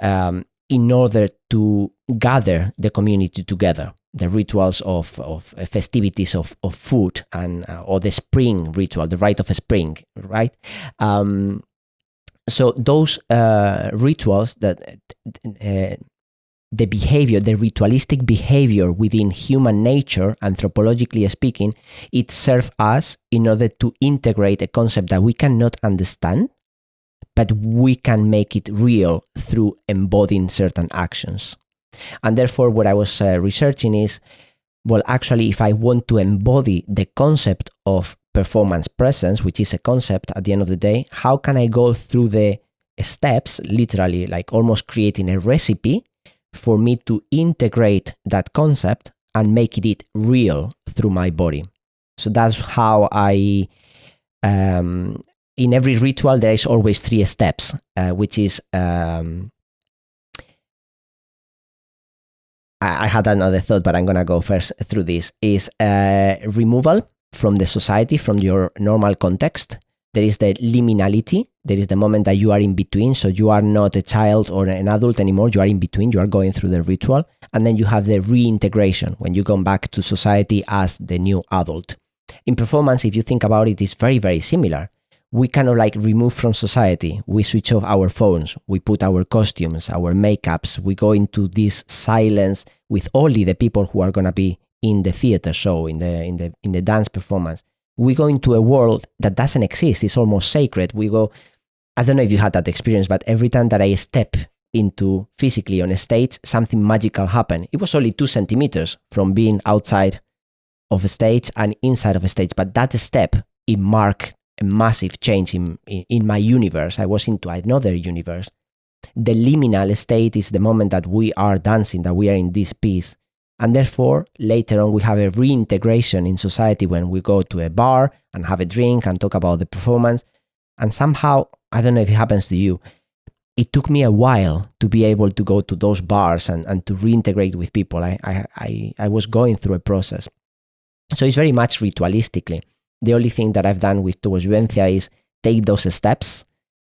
Speaker 2: in order to gather the community together. The rituals of festivities of food and or the spring ritual, the rite of spring, right? So those rituals that the behavior, the ritualistic behavior within human nature, anthropologically speaking, it serves us in order to integrate a concept that we cannot understand, but we can make it real through embodying certain actions. And therefore, what I was researching is, well, actually, if I want to embody the concept of performance presence, which is a concept at the end of the day, how can I go through the steps, literally, like almost creating a recipe for me to integrate that concept and make it real through my body. So that's how I, in every ritual, there is always 3 steps, which is, I had another thought, but I'm going to go first through this, is removal from the society, from your normal context. There is the liminality. There is the moment that you are in between. So you are not a child or an adult anymore. You are in between. You are going through the ritual. And then you have the reintegration when you go back to society as the new adult. In performance, if you think about it, it's very, very similar. We kind of like remove from society. We switch off our phones. We put our costumes, our makeups. We go into this silence with only the people who are going to be in the theater show, in the dance performance. We go into a world that doesn't exist. It's almost sacred. We go, I don't know if you had that experience, but every time that I step into physically on a stage, something magical happened. It was only 2 centimeters from being outside of a stage and inside of a stage. But that step, it marked a massive change in my universe. I was into another universe. The liminal state is the moment that we are dancing, that we are in this piece. And therefore, later on, we have a reintegration in society when we go to a bar and have a drink and talk about the performance. And somehow, I don't know if it happens to you, it took me a while to be able to go to those bars and to reintegrate with people. I was going through a process. So it's very much ritualistically. The only thing that I've done with towards Vivencia is take those steps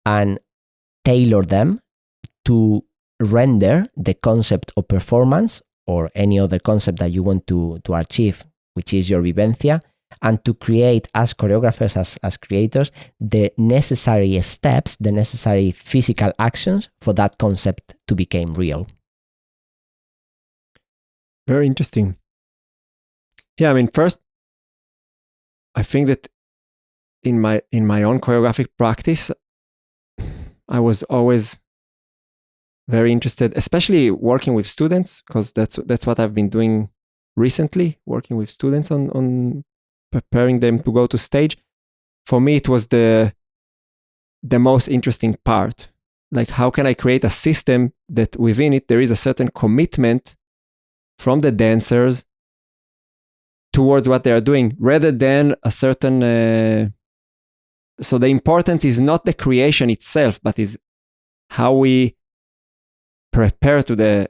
Speaker 2: and tailor them to render the concept of performance or any other concept that you want to achieve, which is your Vivencia, and to create as choreographers, as creators, the necessary steps, the necessary physical actions for that concept to become real.
Speaker 1: Very interesting. Yeah, I mean, first, I think that in my own choreographic practice, I was always very interested, especially working with students, because that's what I've been doing recently, working with students on preparing them to go to stage. For me, it was the most interesting part. Like, how can I create a system that within it there is a certain commitment from the dancers towards what they are doing, rather than a certain. So the importance is not the creation itself, but is how we prepare to the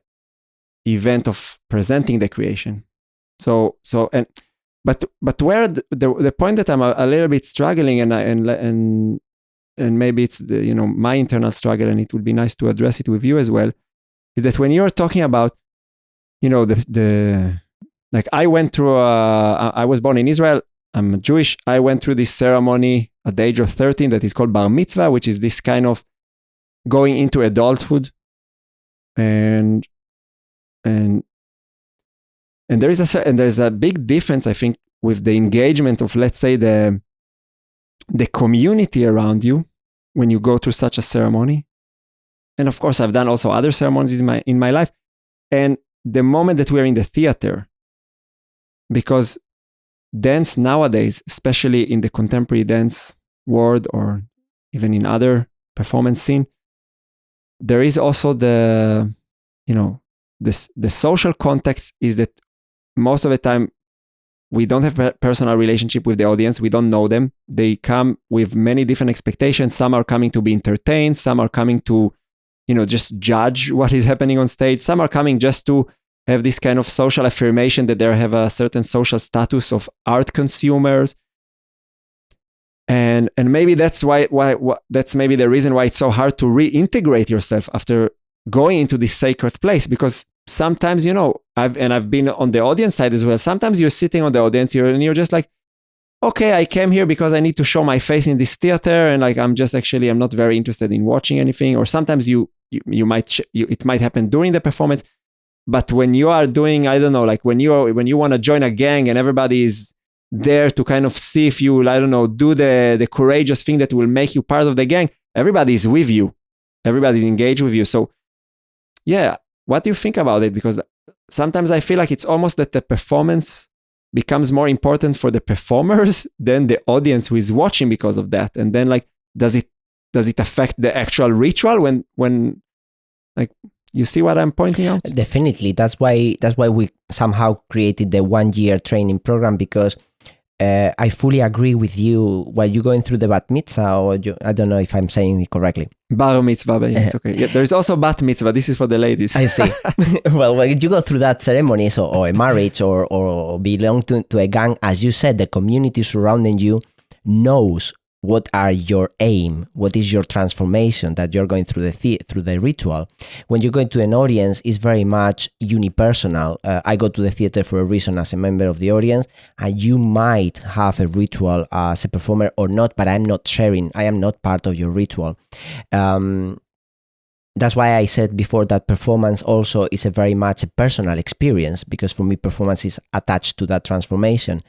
Speaker 1: event of presenting the creation. But where the point that I'm a little bit struggling and and maybe it's my internal struggle, and it would be nice to address it with you as well, is that when you're talking about, the like I went through, I was born in Israel, I'm Jewish, I went through this ceremony at the age of 13 that is called bar mitzvah, which is this kind of going into adulthood, and there's a big difference, I think, with the engagement of, let's say, the community around you when you go through such a ceremony. And of course, I've done also other ceremonies in my life. And the moment that we're in the theater, because dance nowadays, especially in the contemporary dance world or even in other performance scene, there is also the social context is that most of the time we don't have a personal relationship with the audience. We don't know them. They come with many different expectations. Some are coming to be entertained. Some are coming to, just judge what is happening on stage. Some are coming just to have this kind of social affirmation that they have a certain social status of art consumers. And maybe that's why that's maybe the reason why it's so hard to reintegrate yourself after going into this sacred place, because sometimes, I've been on the audience side as well. Sometimes you're sitting on the audience and you're just like, okay, I came here because I need to show my face in this theater, and like I'm not very interested in watching anything. Or sometimes it might happen during the performance. But when you are doing, I don't know, like when you want to join a gang and everybody is there to kind of see if you, I don't know, do the courageous thing that will make you part of the gang, everybody is with you. Everybody's engaged with you. So yeah, what do you think about it? Because sometimes I feel like it's almost that the performance becomes more important for the performers than the audience who is watching because of that. And then like, does it affect the actual ritual when like, you see what I'm pointing out?
Speaker 2: Definitely. That's why we somehow created the 1 year training program, because I fully agree with you. While you're going through the bat mitzvah, or I don't know if I'm saying it correctly.
Speaker 1: Bar mitzvah, but it's okay. Yeah, there's also bat mitzvah. This is for the ladies.
Speaker 2: I see. Well, when you go through that ceremony, or a marriage, or belong to a gang, as you said, the community surrounding you knows what are your aim, what is your transformation that you're going through through the ritual. When you go into an audience, it's very much unipersonal. I go to the theater for a reason as a member of the audience, and you might have a ritual as a performer or not, but I'm not sharing. I am not part of your ritual. That's why I said before that performance also is a very much a personal experience, because for me, performance is attached to that transformation.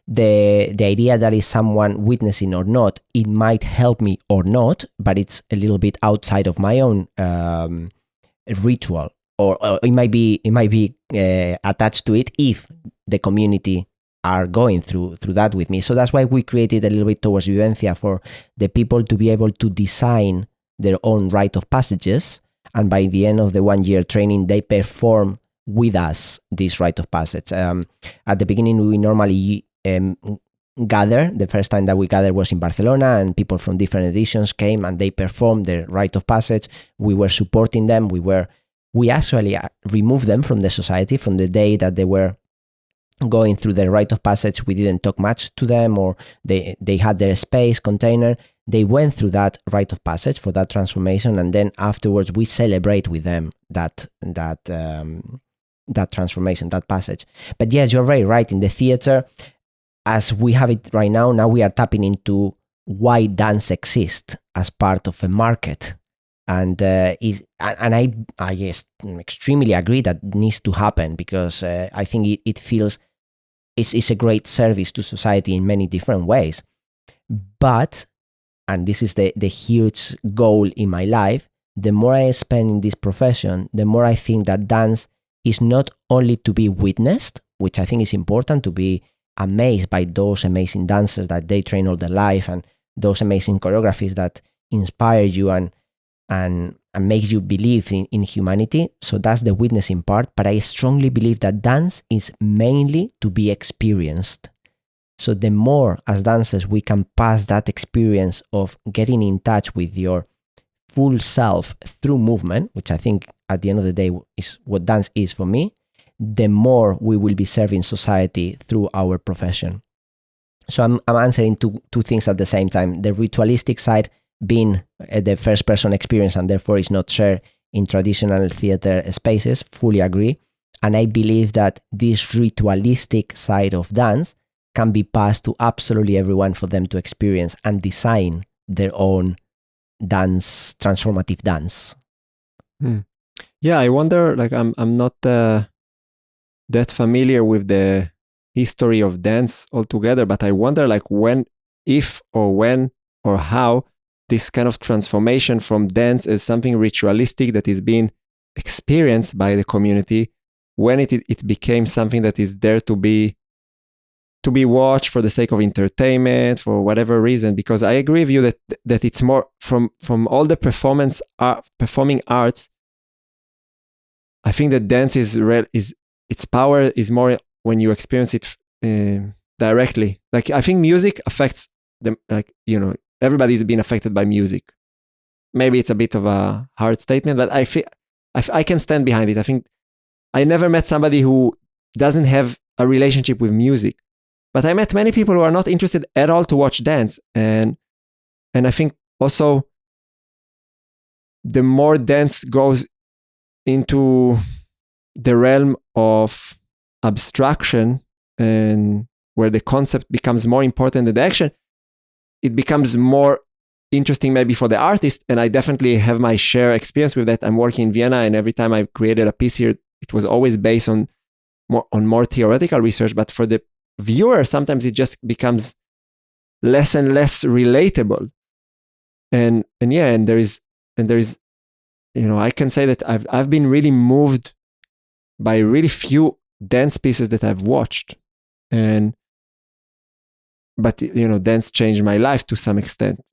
Speaker 2: The idea that is someone witnessing or not, it might help me or not, but it's a little bit outside of my own ritual, or it might be attached to it if the community are going through that with me. So that's why we created a little bit towards Vivencia, for the people to be able to design their own rite of passages, and by the end of the 1 year training, they perform with us this rite of passage. At the beginning, we normally gather. The first time that we gathered was in Barcelona, and people from different editions came and they performed their rite of passage. We were supporting them. We actually removed them from the society from the day that they were going through the rite of passage. We didn't talk much to them, or they had their space container. They went through that rite of passage for that transformation, and then afterwards we celebrate with them that transformation, that passage. But yes, you're very right. In the theater, as we have it right now we are tapping into why dance exists as part of a market, and I extremely agree that needs to happen, because I think it feels it's a great service to society in many different ways. But, and this is the huge goal in my life, the more I spend in this profession, the more I think that dance is not only to be witnessed, which I think is important, to be amazed by those amazing dancers that they train all their life, and those amazing choreographies that inspire you and make you believe in humanity. So that's the witnessing part. But I strongly believe that dance is mainly to be experienced. So the more as dancers we can pass that experience of getting in touch with your full self through movement, which I think at the end of the day is what dance is for me, the more we will be serving society through our profession. So I'm answering two things at the same time. The ritualistic side been the first person experience and therefore is not shared in traditional theater spaces. Fully agree. And I believe that this ritualistic side of dance can be passed to absolutely everyone for them to experience and design their own dance, transformative dance.
Speaker 1: Yeah, I wonder, like I'm not that familiar with the history of dance altogether, but I wonder like when, if or when or how this kind of transformation from dance as something ritualistic that is being experienced by the community, when it became something that is there to be watched for the sake of entertainment, for whatever reason. Because I agree with you that it's more from all the performing arts. I think that dance is its power is more when you experience it directly. Like I think music affects them. Like everybody's been affected by music. Maybe it's a bit of a hard statement, but I can stand behind it. I think I never met somebody who doesn't have a relationship with music, but I met many people who are not interested at all to watch dance, and I think also the more dance goes into the realm of abstraction and where the concept becomes more important than the action, it becomes more interesting maybe for the artist. And I definitely have my share experience with that. I'm working in Vienna, and every time I created a piece here, it was always based on more theoretical research. But for the viewer, sometimes it just becomes less and less relatable. And there is I can say that I've been really moved by really few dance pieces that I've watched, but dance changed my life to some extent.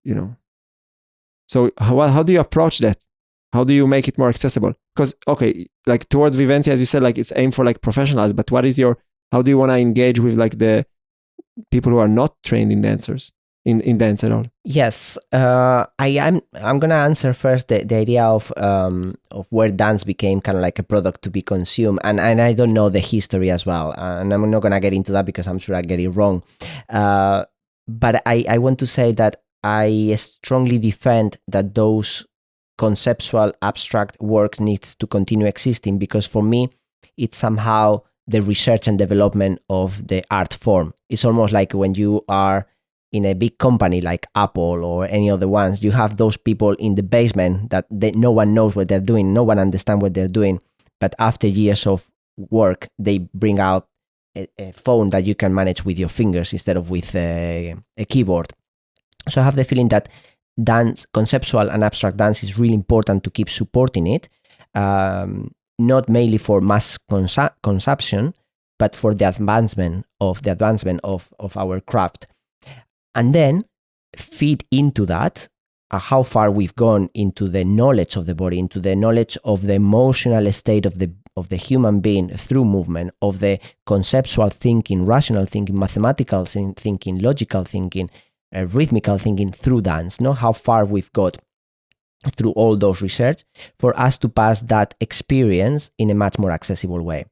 Speaker 1: So how do you approach that? How do you make it more accessible? Because like towards Vivencia, as you said, like it's aimed for like professionals. But how do you want to engage with like the people who are not trained in dancers? In dance at all?
Speaker 2: Yes, I'm gonna answer first the idea of where dance became kind of like a product to be consumed, and I don't know the history as well, and I'm not gonna get into that because I'm sure I get it wrong. But I want to say that I strongly defend that those conceptual abstract work needs to continue existing, because for me it's somehow the research and development of the art form. It's almost like when you are in a big company like Apple or any other ones, you have those people in the basement that no one knows what they're doing, no one understands what they're doing, but after years of work, they bring out a phone that you can manage with your fingers instead of with a keyboard. So I have the feeling that dance, conceptual and abstract dance, is really important to keep supporting it, not mainly for mass consumption, but for the advancement of our craft. And then feed into that how far we've gone into the knowledge of the body, into the knowledge of the emotional state of the human being through movement, of the conceptual thinking, rational thinking, mathematical thinking, logical thinking, rhythmical thinking through dance. How far we've got through all those research for us to pass that experience in a much more accessible way.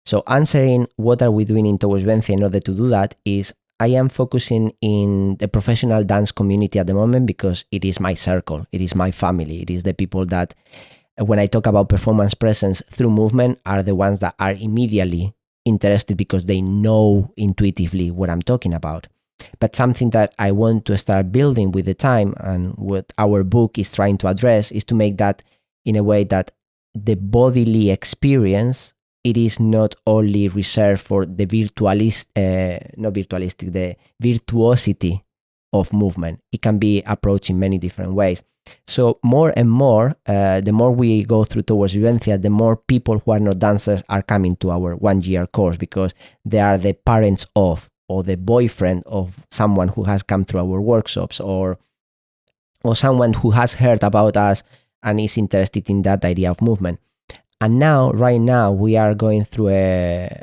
Speaker 2: So answering what are we doing in Towards Vivencia in order to do that is, I am focusing in the professional dance community at the moment because it is my circle, it is my family, it is the people that, when I talk about performance presence through movement, are the ones that are immediately interested because they know intuitively what I'm talking about. But something that I want to start building with the time, and what our book is trying to address, is to make that in a way that the bodily experience, it is not only reserved for the the virtuosity of movement. It can be approached in many different ways. So more and more, the more we go through Towards Vivencia, the more people who are not dancers are coming to our 1-year course, because they are the parents of, or the boyfriend of someone who has come through our workshops, or someone who has heard about us and is interested in that idea of movement. And right now, we are going through a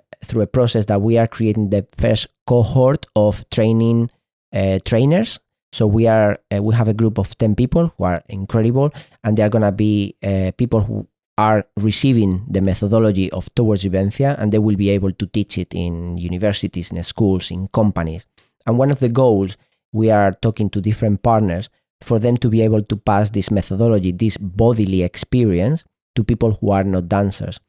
Speaker 2: process that we are creating the first cohort of trainers. So we have a group of 10 people who are incredible, and they are going to be people who are receiving the methodology of Towards Vivencia, and they will be able to teach it in universities, in schools, in companies. And one of the goals, we are talking to different partners for them to be able to pass this methodology, this bodily experience, to people who are not dancers.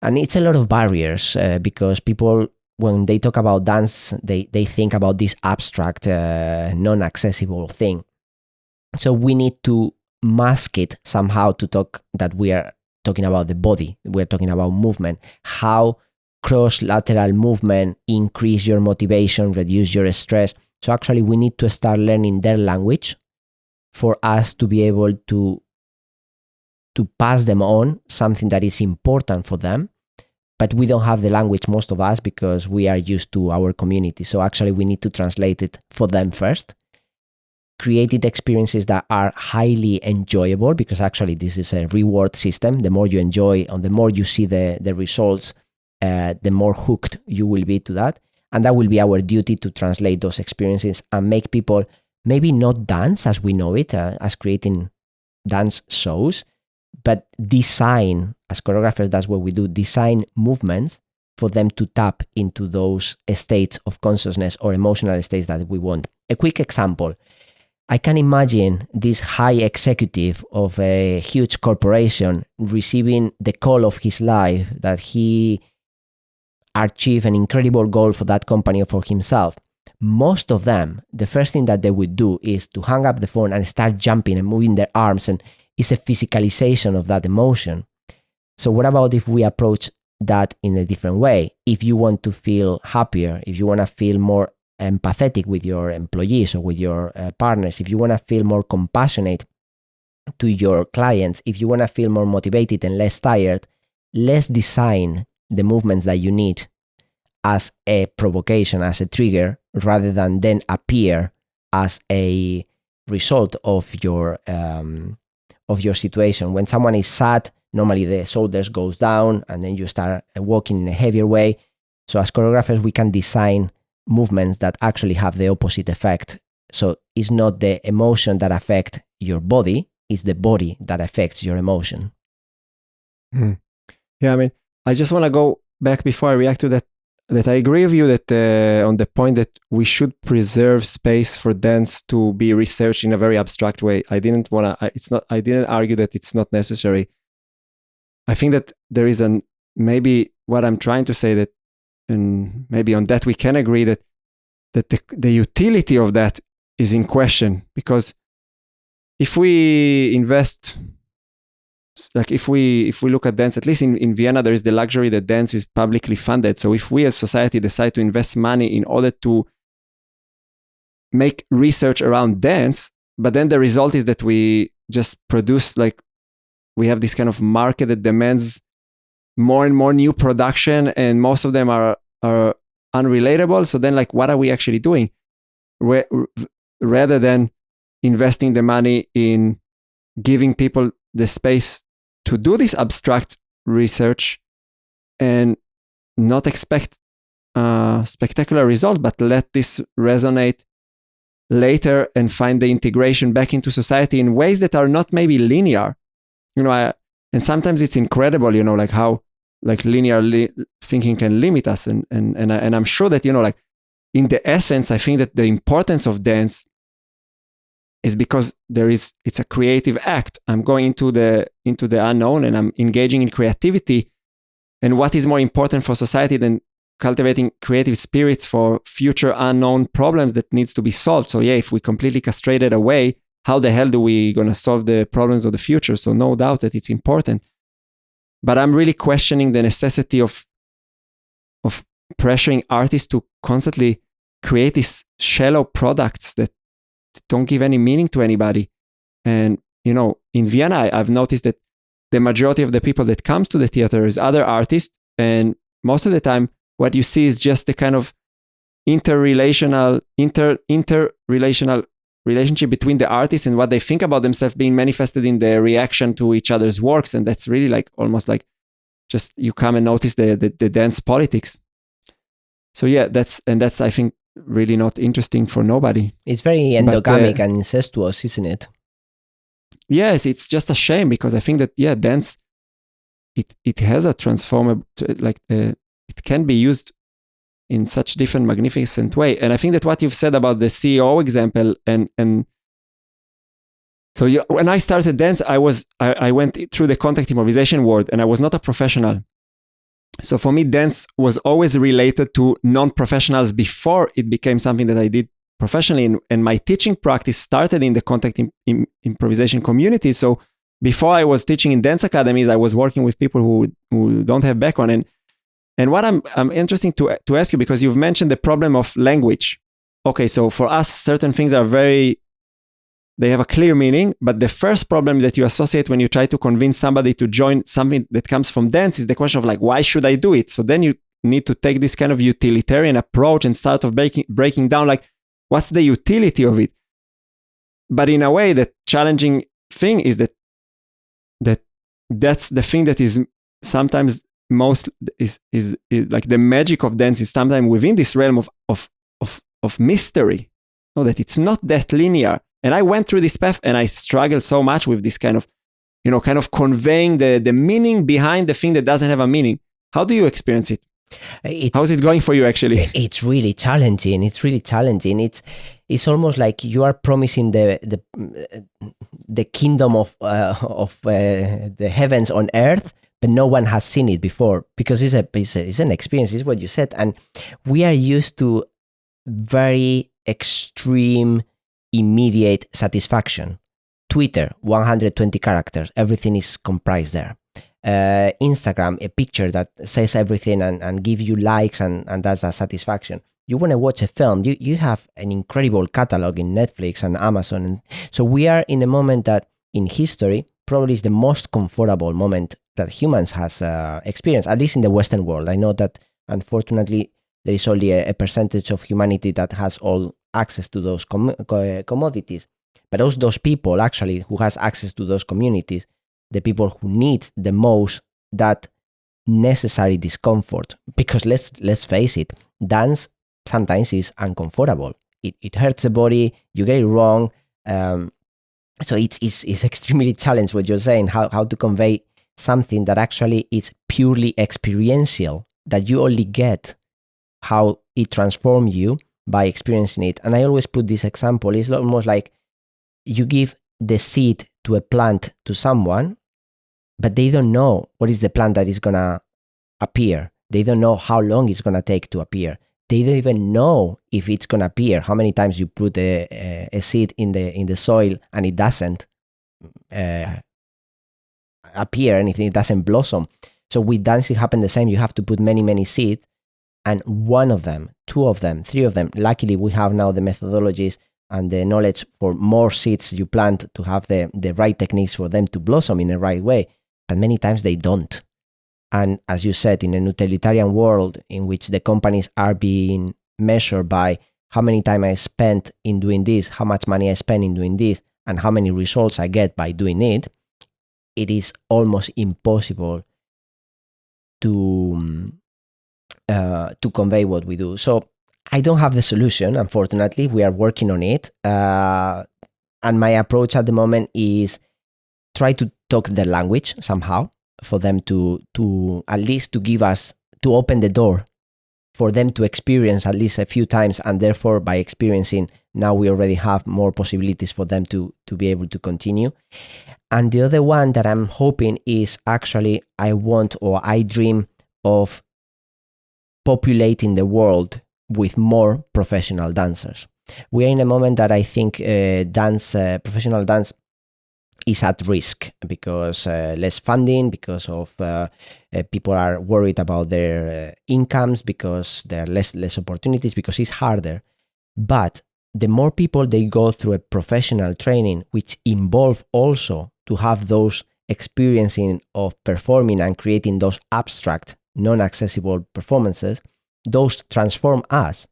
Speaker 2: And it's a lot of barriers because people, when they talk about dance, they think about this abstract, non-accessible thing. So we need to mask it somehow to talk that we are talking about the body, we're talking about movement, how cross-lateral movement increase your motivation, reduce your stress. So actually we need to start learning their language for us to be able to pass them on something that is important for them. But we don't have the language, most of us, because we are used to our community. So actually we need to translate it for them first. Created experiences that are highly enjoyable, because actually this is a reward system. The more you enjoy and the more you see the results, the more hooked you will be to that. And that will be our duty, to translate those experiences and make people maybe not dance as we know it, as creating dance shows, but design, as choreographers, that's what we do, design movements for them to tap into those states of consciousness or emotional states that we want. A quick example. I can imagine this high executive of a huge corporation receiving the call of his life that he achieved an incredible goal for that company or for himself. Most of them, the first thing that they would do is to hang up the phone and start jumping and moving their arms, and it's a physicalization of that emotion. So what about if we approach that in a different way? If you want to feel happier, if you want to feel more empathetic with your employees or with your partners, if you want to feel more compassionate to your clients, if you want to feel more motivated and less tired, let's design the movements that you need as a provocation, as a trigger, rather than then appear as a result of your situation. When someone is sad, normally the shoulders goes down and then you start walking in a heavier way. So as choreographers, we can design movements that actually have the opposite effect. So it's not the emotion that affects your body, it's the body that affects your emotion.
Speaker 1: Yeah, I mean, I just want to go back before I react to that I agree with you that on the point that we should preserve space for dance to be researched in a very abstract way. I didn't argue that it's not necessary. I think that there is maybe what I'm trying to say, that, and maybe on that we can agree, that the utility of that is in question, because if we invest, like if we look at dance, at least in Vienna, there is the luxury that dance is publicly funded. So if we as society decide to invest money in order to make research around dance, but then the result is that we just produce, like, we have this kind of market that demands more and more new production, and most of them are unrelatable. So then, like, what are we actually doing? Rather than investing the money in giving people the space to do this abstract research and not expect spectacular results, but let this resonate later and find the integration back into society in ways that are not maybe linear. And sometimes it's incredible, like how like linear thinking can limit us. And I'm sure that, like in the essence, I think that the importance of dance is because it's a creative act. I'm going into the unknown and I'm engaging in creativity. And what is more important for society than cultivating creative spirits for future unknown problems that needs to be solved? So yeah, if we completely castrate it away, how the hell do we gonna solve the problems of the future? So no doubt that it's important. But I'm really questioning the necessity of pressuring artists to constantly create these shallow products that don't give any meaning to anybody. And, in Vienna, I've noticed that the majority of the people that comes to the theater is other artists. And most of the time, what you see is just the kind of interrelational relationship between the artists and what they think about themselves being manifested in their reaction to each other's works. And that's really like almost like just you come and notice the dance politics. So yeah, that's I think really not interesting for nobody.
Speaker 2: It's very endogamic and incestuous, isn't it?
Speaker 1: Yes, it's just a shame, because I think that dance it has a transformative, it can be used in such different magnificent way. And I think that what you've said about the CEO example and So when I started dance, I went through the contact improvisation world, and I was not a professional. So for me, dance was always related to non-professionals before it became something that I did professionally. And my teaching practice started in the contact improvisation community. So before I was teaching in dance academies, I was working with people who don't have background. And what I'm interested to ask you, because you've mentioned the problem of language. Okay, so for us, certain things are they have a clear meaning, but the first problem that you associate when you try to convince somebody to join something that comes from dance is the question of like, why should I do it? So then you need to take this kind of utilitarian approach and start of breaking down like, what's the utility of it? But in a way, the challenging thing is that's the thing that is sometimes most is like the magic of dance is sometimes within this realm of mystery. No, that it's not that linear. And I went through this path and I struggled so much with this kind of conveying the meaning behind the thing that doesn't have a meaning. How do you experience it? How's it going for you, actually?
Speaker 2: It's really challenging. It's almost like you are promising the kingdom of the heavens on earth, but no one has seen it before, because it's an experience. It's what you said, and we are used to very extreme, immediate satisfaction. Twitter, 120 characters, everything is comprised there. Instagram, a picture that says everything and give you likes, and that's a satisfaction. You want to watch a film, you have an incredible catalog in Netflix and Amazon. And so we are in a moment that in history probably is the most comfortable moment that humans has experienced, at least in the Western world. I know that unfortunately there is only a percentage of humanity that has all access to those commodities. But those people actually who has access to those communities, the people who need the most that necessary discomfort, because let's face it, dance sometimes is uncomfortable. It hurts the body, you get it wrong. So it's extremely challenging what you're saying, how to convey something that actually is purely experiential, that you only get how it transforms you by experiencing it. And I always put this example, it's almost like you give the seed to a plant to someone, but they don't know what is the plant that is going to appear. They don't know how long it's going to take to appear. They don't even know if it's going to appear, how many times you put a seed in the soil and it doesn't appear anything, it doesn't blossom. So with dance, it happened the same. You have to put many seeds, and one of them, two of them, three of them. Luckily, we have now the methodologies and the knowledge for more seeds you plant to have the right techniques for them to blossom in the right way. But many times they don't. And as you said, in a utilitarian world in which the companies are being measured by how many time I spent in doing this, how much money I spend in doing this, and how many results I get by doing it, it is almost impossible to convey what we do. So I don't have the solution, unfortunately. We are working on it. And my approach at the moment is try to talk their language somehow, for them to at least to give us, to open the door for them to experience at least a few times. And therefore, by experiencing, now we already have more possibilities for them to be able to continue. And the other one that I'm hoping is actually, I dream of populating the world with more professional dancers. We are in a moment that I think professional dance is at risk because less funding, because of people are worried about their incomes, because there are less opportunities, because it's harder. But the more people they go through a professional training, which involve also to have those experiencing of performing and creating those abstract, non-accessible performances, those transform us.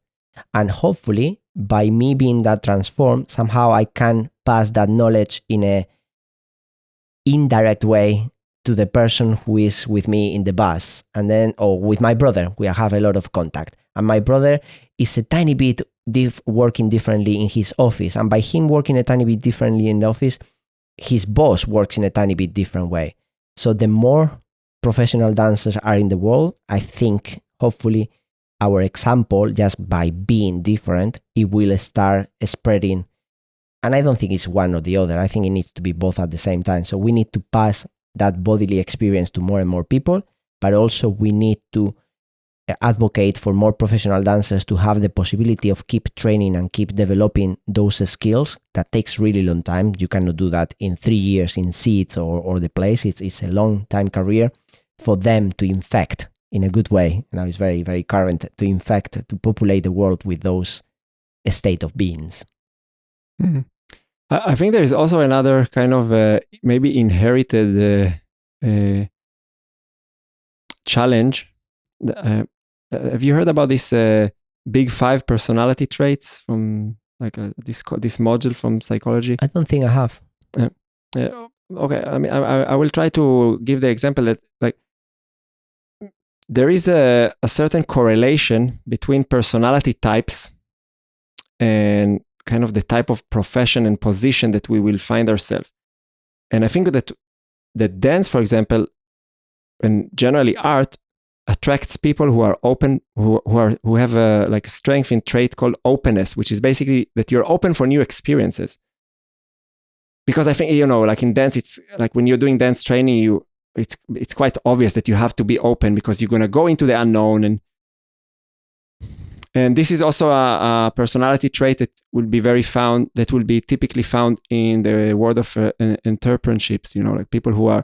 Speaker 2: And hopefully, by me being that transformed, somehow I can pass that knowledge in a indirect way to the person who is with me in the bus, and then, or with my brother, we have a lot of contact. And my brother is a tiny bit working differently in his office. And by him working a tiny bit differently in the office, his boss works in a tiny bit different way. So the more professional dancers are in the world, I think, hopefully, our example, just by being different, it will start spreading And I don't think it's one or the other. I think it needs to be both at the same time. So we need to pass that bodily experience to more and more people, but also we need to advocate for more professional dancers to have the possibility of keep training and keep developing those skills. That takes really long time. You cannot do that in 3 years in seats or the place. It's a long time career for them to infect in a good way. Now it's very, very current to infect, to populate the world with those state of beings.
Speaker 1: Mm-hmm. I think there is also another kind of maybe inherited challenge. Have you heard about this big 5 personality traits from like this module from psychology?
Speaker 2: I don't think I have.
Speaker 1: Okay, I mean, I will try to give the example that like there is a certain correlation between personality types and kind of the type of profession and position that we will find ourselves. And I think that the dance, for example, and generally art attracts people who are open, who have a like a strength in trait called openness, which is basically that you're open for new experiences. Because I think, you know, like in dance, it's like when you're doing dance training, it's quite obvious that you have to be open because you're going to go into the unknown. And this is also a personality trait that will be typically found in the world of entrepreneurships, you know, like people who are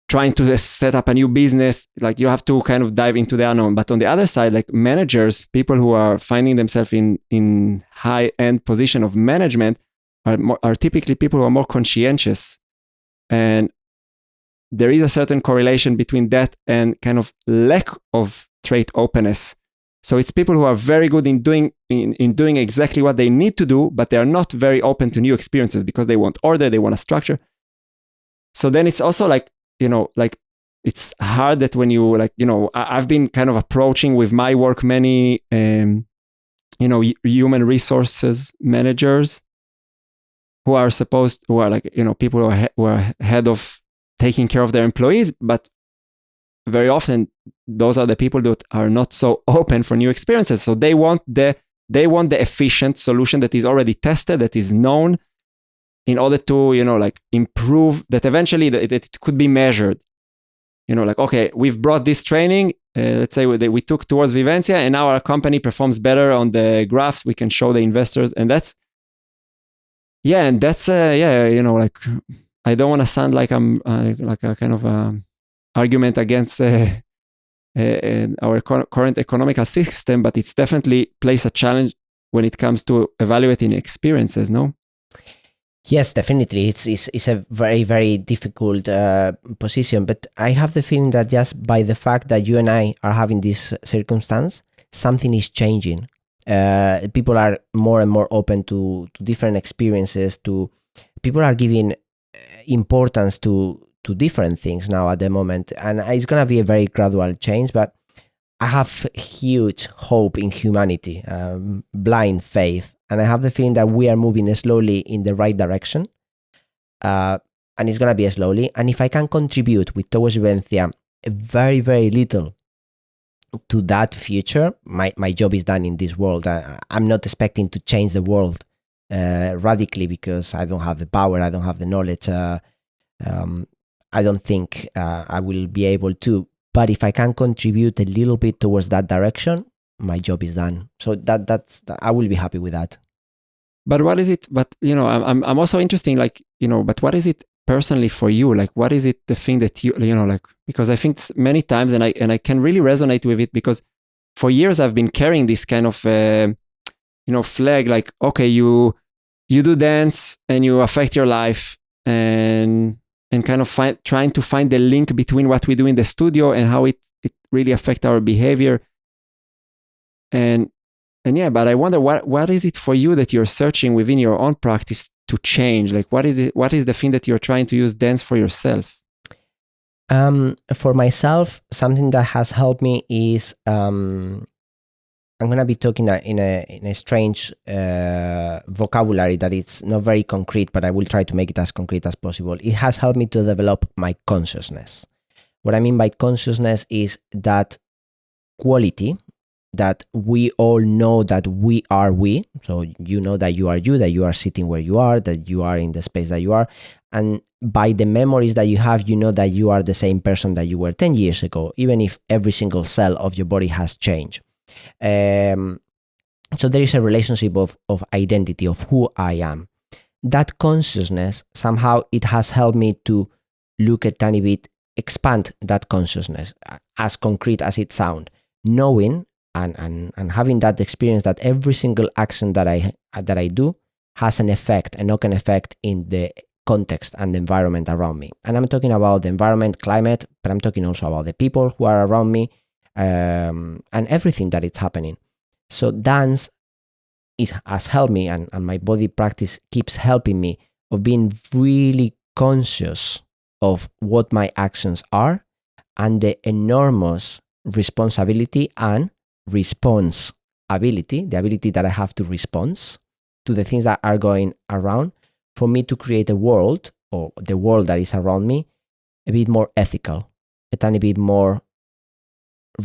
Speaker 1: trying to set up a new business, like you have to kind of dive into the unknown. But on the other side, like managers, people who are finding themselves in high-end position of management are typically people who are more conscientious. And there is a certain correlation between that and kind of lack of trait openness. So it's people who are very good in doing exactly what they need to do, but they are not very open to new experiences because they want order, they want a structure. So then it's also like, you know, like it's hard that when you like, you know, I've been kind of approaching with my work many, you know, human resources managers who are like, you know, people who are head of taking care of their employees, but very often those are the people that are not so open for new experiences. So they want the efficient solution that is already tested, that is known, in order to, you know, like improve that eventually that it could be measured. You know, like, okay, we've brought this training, let's say we took towards Vivencia, and now our company performs better on the graphs. We can show the investors, and that's, you know, like, I don't want to sound like I'm like a kind of argument against our current economical system, but it's definitely plays a challenge when it comes to evaluating experiences, no?
Speaker 2: Yes, definitely. It's a very, very difficult position, but I have the feeling that just by the fact that you and I are having this circumstance, something is changing. People are more and more open to different experiences. People are giving importance to different things now at the moment, and it's gonna be a very gradual change. But I have huge hope in humanity, blind faith. And I have the feeling that we are moving slowly in the right direction. And it's going to be slowly. And if I can contribute with Towards Vivencia very, very little to that future, my job is done in this world. I'm not expecting to change the world radically because I don't have the power, I don't have the knowledge. I don't think I will be able to. But if I can contribute a little bit towards that direction, my job is done. So that's I will be happy with that.
Speaker 1: But what is it? But you know, I'm also interested, like, you know, but what is it personally for you? Like, what is it the thing that you know, like, because I think many times, and I can really resonate with it, because for years I've been carrying this kind of you know, flag, like, okay, you do dance and you affect your life, and kind of trying to find the link between what we do in the studio and how it really affects our behavior. And yeah, but I wonder what is it for you that you're searching within your own practice to change? Like, what is it? What is the thing that you're trying to use dance for yourself?
Speaker 2: For myself, something that has helped me is I'm gonna be talking in a strange vocabulary that it's not very concrete, but I will try to make it as concrete as possible. It has helped me to develop my consciousness. What I mean by consciousness is that quality that we all know that we are we. So you know that you are sitting where you are, that you are in the space that you are. And by the memories that you have, you know that you are the same person that you were 10 years ago, even if every single cell of your body has changed. So there is a relationship of identity, of who I am. That consciousness, somehow it has helped me to look a tiny bit, expand that consciousness, as concrete as it sounds, knowing and having that experience that every single action that I do has an effect, a knock-on effect in the context and the environment around me. And I'm talking about the environment, climate, but I'm talking also about the people who are around me, and everything that is happening. So dance has helped me, and my body practice keeps helping me of being really conscious of what my actions are and the enormous responsibility and response ability, the ability that I have to respond to the things that are going around, for me to create a world, or the world that is around me, a bit more ethical, a tiny bit more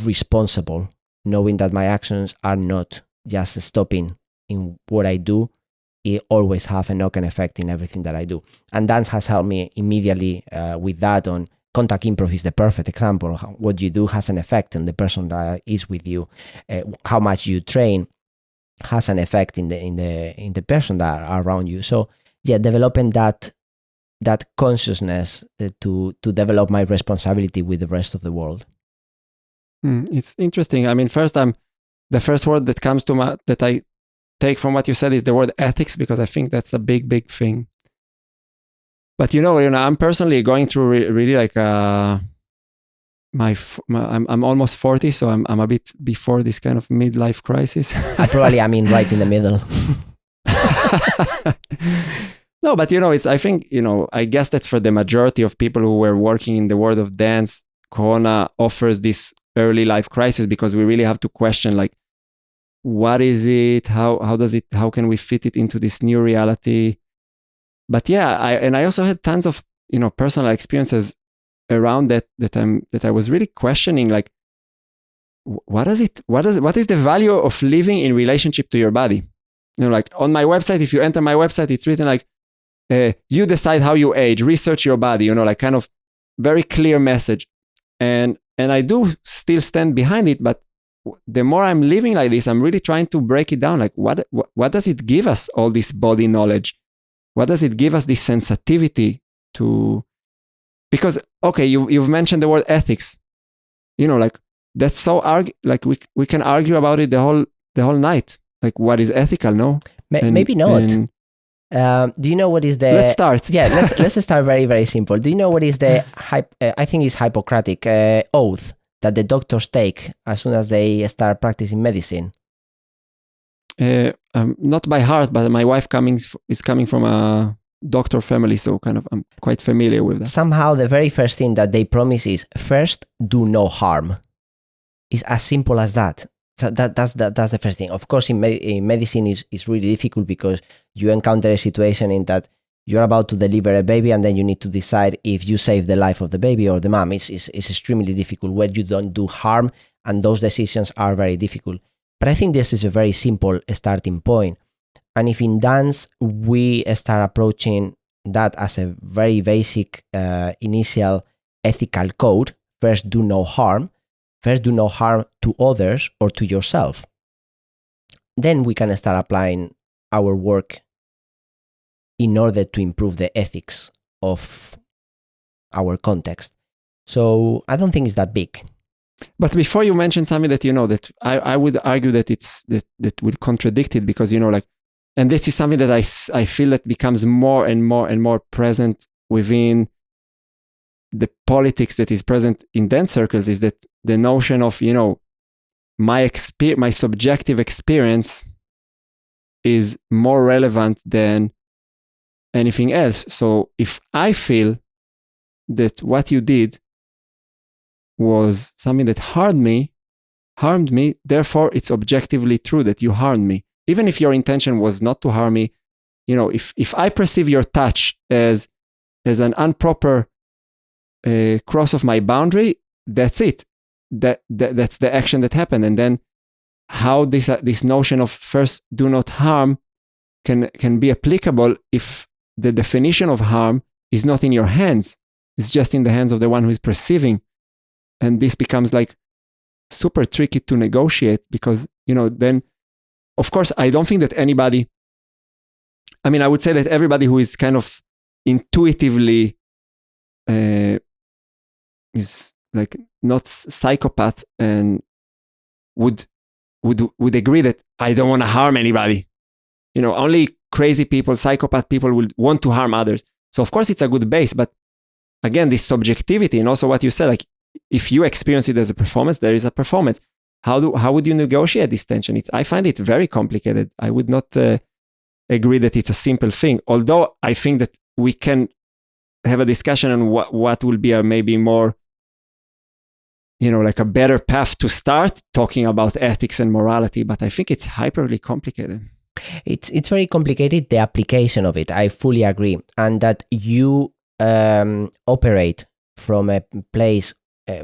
Speaker 2: responsible, knowing that my actions are not just stopping in what I do, it always have a knock-on effect in everything that I do. And dance has helped me immediately with that. On contact improv is the perfect example. What you do has an effect on the person that is with you. How much you train has an effect in the person that are around you. So yeah, developing that consciousness to develop my responsibility with the rest of the world.
Speaker 1: It's interesting. I mean, the first word that comes to that I take from what you said is the word ethics, because I think that's a big thing. But I'm personally going through really like I'm almost 40, so I'm a bit before this kind of midlife crisis.
Speaker 2: I probably am right in the middle.
Speaker 1: No, but I think I guess that for the majority of people who were working in the world of dance, Corona offers this early life crisis, because we really have to question, like, what is it? How can we fit it into this new reality? But yeah, I also had tons of personal experiences around that I was really questioning, like, what is the value of living in relationship to your body? Like on my website, if you enter my website, it's written like, you decide how you age, research your body, like kind of very clear message. And I do still stand behind it, but the more I'm living like this, I'm really trying to break it down. Like, what does it give us, all this body knowledge? What does it give us, this sensitivity to? Because, okay, you've mentioned the word ethics. Like, that's so like we can argue about it the whole night. Like, what is ethical? No,
Speaker 2: maybe not. Do you know what is the?
Speaker 1: Let's start.
Speaker 2: Yeah, let's start very, very simple. Do you know what is the I think it's Hippocratic oath that the doctors take as soon as they start practicing medicine?
Speaker 1: Not by heart, but my wife is coming from a doctor family, so kind of I'm quite familiar with that.
Speaker 2: Somehow the very first thing that they promise is, first, do no harm. It's as simple as that. So that's the first thing. Of course, in medicine is really difficult, because you encounter a situation in that you're about to deliver a baby, and then you need to decide if you save the life of the baby or the mom. It's extremely difficult, where you don't do harm, and those decisions are very difficult. But I think this is a very simple starting point. And if in dance we start approaching that as a very basic initial ethical code, first, do no harm. First, do no harm to others or to yourself. Then we can start applying our work in order to improve the ethics of our context. So I don't think it's that big.
Speaker 1: But before you mentioned something that that I would argue that that would contradict it, because like, and this is something that I feel that becomes more and more present within the politics that is present in dance circles, is that the notion of my subjective experience is more relevant than anything else. So if I feel that what you did was something that harmed me, therefore it's objectively true that you harmed me, even if your intention was not to harm me. If I perceive your touch as an improper cross of my boundary, that's it. That's the action that happened. And then how this notion of first do not harm can be applicable if the definition of harm is not in your hands. It's just in the hands of the one who is perceiving. And this becomes like super tricky to negotiate because, then, of course, I don't think that anybody, I would say that everybody who is kind of intuitively is like not psychopath and would agree that I don't want to harm anybody. Only crazy people, psychopath people will want to harm others. So of course it's a good base, but again, this subjectivity and also what you said, like if you experience it as a performance, there is a performance. How would you negotiate this tension? I find it very complicated. I would not agree that it's a simple thing. Although I think that we can have a discussion on what will be a maybe more, like a better path to start talking about ethics and morality. But I think it's hyperly complicated.
Speaker 2: It's very complicated, the application of it. I fully agree. And that you operate from a place,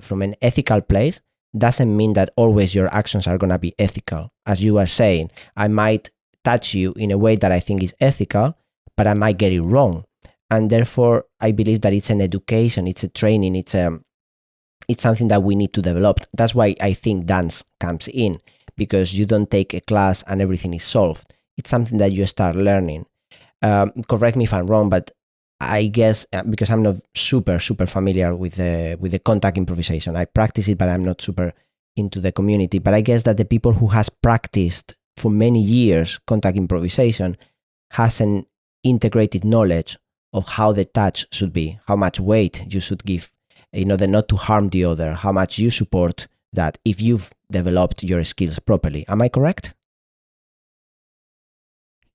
Speaker 2: from an ethical place, doesn't mean that always your actions are going to be ethical. As you are saying, I might touch you in a way that I think is ethical, but I might get it wrong. And therefore, I believe that it's an education, it's a training, it's something that we need to develop. That's why I think dance comes in, because you don't take a class and everything is solved. It's something that you start learning. Correct me if I'm wrong, but I guess because I'm not super familiar with the contact improvisation. I practice it, but I'm not super into the community. But I guess that the people who has practiced for many years contact improvisation has an integrated knowledge of how the touch should be, how much weight you should give in order not to harm the other, how much you support that if you've developed your skills properly. Am I correct?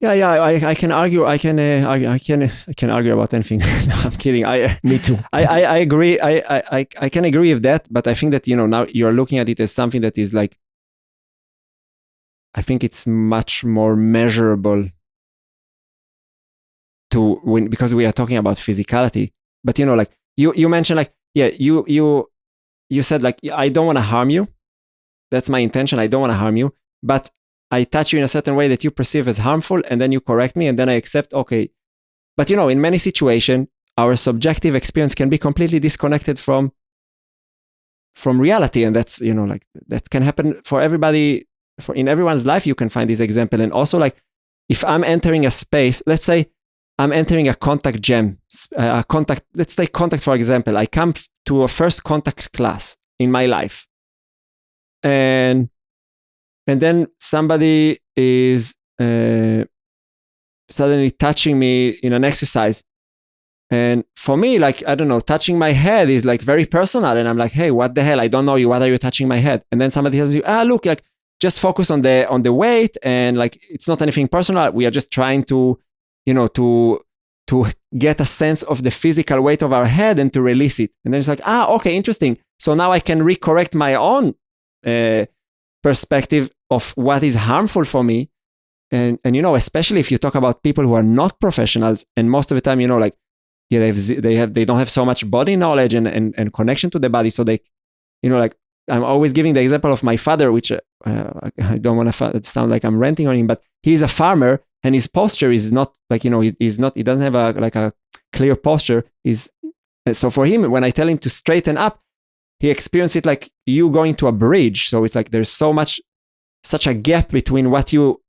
Speaker 1: Yeah. I can argue. I can argue about anything. No, I'm kidding.
Speaker 2: Me too.
Speaker 1: I agree. I can agree with that. But I think that now you're looking at it as something that is like, I think it's much more measurable because we are talking about physicality. But like you mentioned, like you said, like I don't want to harm you. That's my intention. I don't want to harm you, but I touch you in a certain way that you perceive as harmful, and then you correct me, and then I accept, okay. But in many situations, our subjective experience can be completely disconnected from reality, and that's like that can happen for everybody. In everyone's life, you can find this example. And also, like if I'm entering a space, let's say I'm entering a contact jam, let's take contact for example. I come to a first contact class in my life, and then somebody is suddenly touching me in an exercise. And for me, like, I don't know, touching my head is like very personal. And I'm like, hey, what the hell? I don't know you. What are you touching my head? And then somebody tells you, look, like, just focus on the weight. And like, it's not anything personal. We are just trying to, to get a sense of the physical weight of our head and to release it. And then it's like, okay, interesting. So now I can recorrect my own perspective of what is harmful for me. And especially if you talk about people who are not professionals, and most of the time, like, they don't have so much body knowledge and connection to the body. So they, like, I'm always giving the example of my father, which I don't want to sound like I'm ranting on him, but he's a farmer and his posture is not like, he doesn't have a clear posture. So for him, when I tell him to straighten up, he experienced it like you going to a bridge. So it's like there's such a gap between what you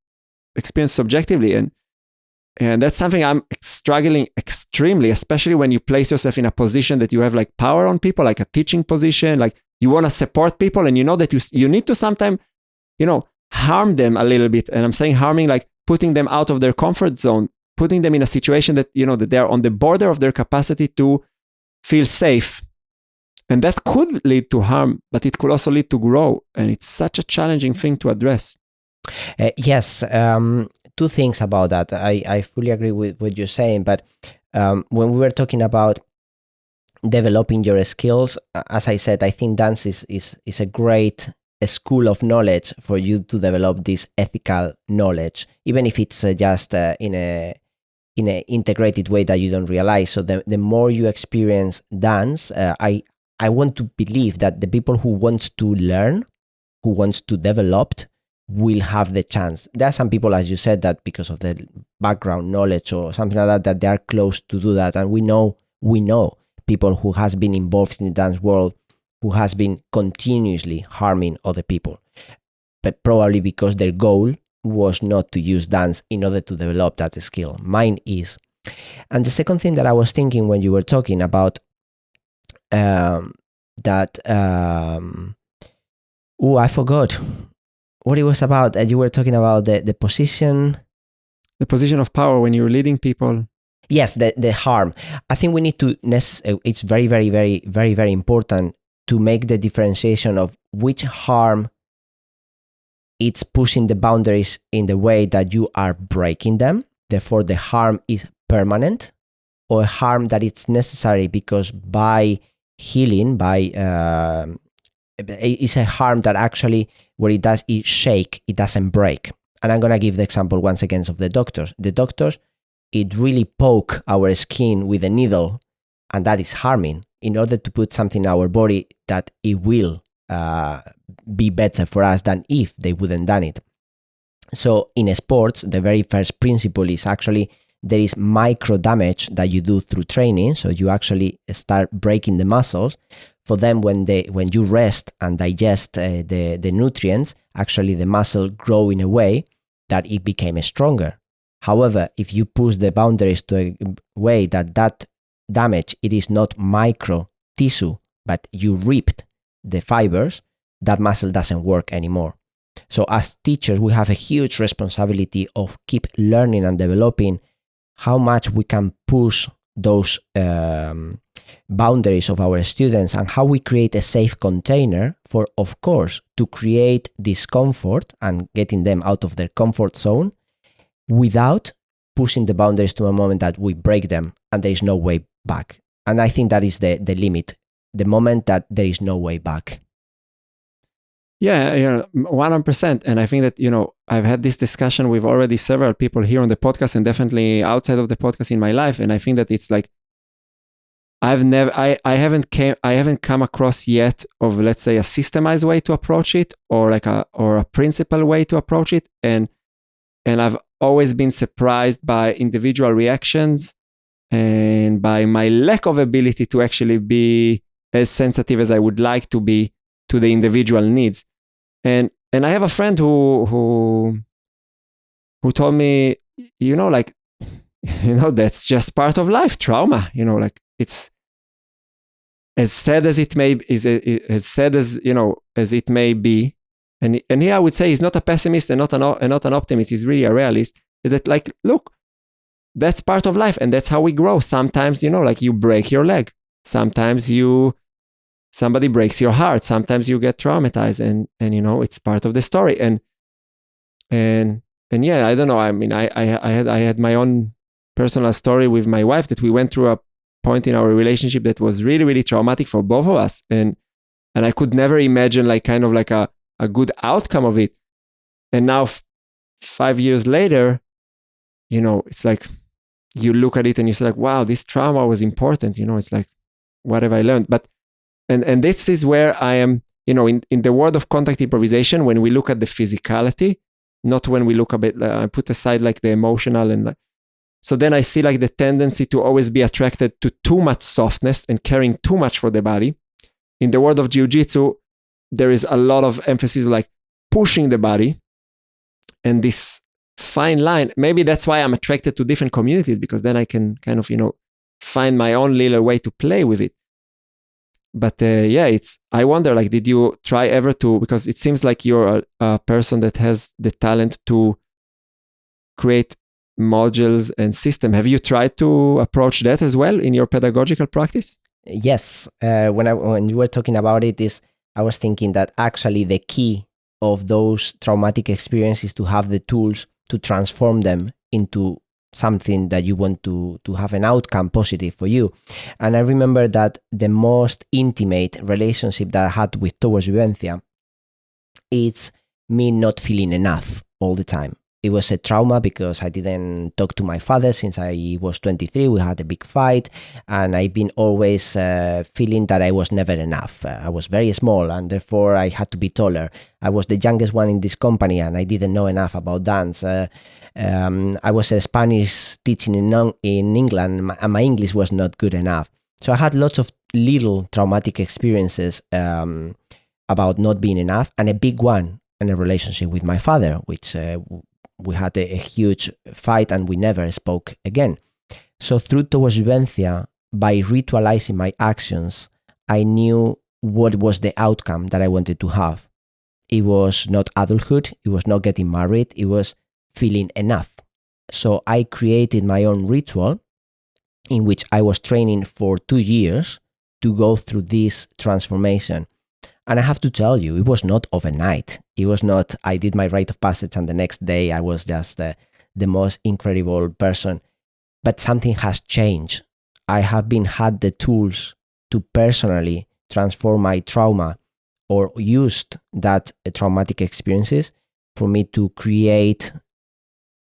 Speaker 1: experience subjectively. And that's something I'm struggling extremely, especially when you place yourself in a position that you have like power on people, like a teaching position, like you want to support people, and that you need to sometimes, harm them a little bit. And I'm saying harming, like putting them out of their comfort zone, putting them in a situation that, that they're on the border of their capacity to feel safe. And that could lead to harm, but it could also lead to grow. And it's such a challenging thing to address.
Speaker 2: Yes. Two things about that. I fully agree with what you're saying. But when we were talking about developing your skills, as I said, I think dance is a great school of knowledge for you to develop this ethical knowledge, even if it's just in an integrated way that you don't realize. So the more you experience dance, I want to believe that the people who wants to learn, who wants to develop, will have the chance. There are some people, as you said, that because of their background knowledge or something like that, that they are close to do that. And we know people who has been involved in the dance world who has been continuously harming other people, but probably because their goal was not to use dance in order to develop that skill. Mine is. And the second thing that I was thinking when you were talking about that, I forgot what it was about. You were talking about the position.
Speaker 1: The position of power when you're leading people.
Speaker 2: Yes, the harm. I think we need to, it's very, very, very, very, very important to make the differentiation of which harm it's pushing the boundaries in the way that you are breaking them. Therefore, the harm is permanent, or harm that it's necessary because by healing, it's a harm that actually what it does is shake, it doesn't break. And I'm going to give the example once again of the doctors. The doctors, it really poke our skin with a needle, and that is harming in order to put something in our body that it will be better for us than if they wouldn't done it. So in sports, the very first principle is actually there is micro damage that you do through training. So you actually start breaking the muscles. For them, when you rest and digest the nutrients, actually the muscle grow in a way that it became stronger. However, if you push the boundaries to a way that damage, it is not micro tissue, but you ripped the fibers, that muscle doesn't work anymore. So as teachers, we have a huge responsibility of keep learning and developing how much we can push those boundaries of our students and how we create a safe container for, of course, to create discomfort and getting them out of their comfort zone without pushing the boundaries to a moment that we break them and there is no way back. And I think that is the limit, the moment that there is no way back.
Speaker 1: Yeah, 100%. And I think that, I've had this discussion with already several people here on the podcast and definitely outside of the podcast in my life. And I think that it's like, I haven't come across yet of, let's say, a systemized way to approach it or a principal way to approach it. And I've always been surprised by individual reactions and by my lack of ability to actually be as sensitive as I would like to be to the individual needs. And I have a friend who told me, that's just part of life, trauma, it's as sad as it may be, as sad as it may be. And here I would say he's not a pessimist and not an optimist. He's really a realist. Is that look, that's part of life and that's how we grow. Sometimes, you break your leg. Sometimes somebody breaks your heart. Sometimes you get traumatized and it's part of the story. And yeah, I don't know. I mean, I had my own personal story with my wife that we went through a point in our relationship that was really, really traumatic for both of us. And I could never imagine a good outcome of it. And now 5 years later, it's like you look at it and you say wow, this trauma was important. It's like, what have I learned? But and this is where I am, in the world of contact improvisation, when we look at the physicality, not when we look a bit, I put aside the emotional and so then I see the tendency to always be attracted to too much softness and caring too much for the body. In the world of jiu-jitsu, there is a lot of emphasis pushing the body and this fine line. Maybe that's why I'm attracted to different communities, because then I can kind of, find my own little way to play with it. But I wonder, did you try ever to, because it seems like you're a person that has the talent to create modules and system. Have you tried to approach that as well in your pedagogical practice?
Speaker 2: Yes. When you were talking about it, I was thinking that actually the key of those traumatic experiences is to have the tools to transform them into something that you want to have an outcome positive for you. And I remember that the most intimate relationship that I had towards Vivencia, it's me not feeling enough all the time. it was a trauma because I didn't talk to my father since I was 23. We had a big fight, and I've been always feeling that I was never enough. I was very small, and therefore I had to be taller. I was the youngest one in this company, and I didn't know enough about dance. I was a Spanish teaching in England, and my English was not good enough. So I had lots of little traumatic experiences about not being enough, and a big one in a relationship with my father, which we had a huge fight and we never spoke again. So through Towards Vivencia, by ritualizing my actions, I knew what was the outcome that I wanted to have. It was not adulthood, it was not getting married, it was feeling enough. So I created my own ritual in which I was training for 2 years to go through this transformation. And I have to tell you, it was not overnight. It was not, I did my rite of passage and the next day I was just the most incredible person. But something has changed. I have had the tools to personally transform my trauma, or used that traumatic experiences for me to create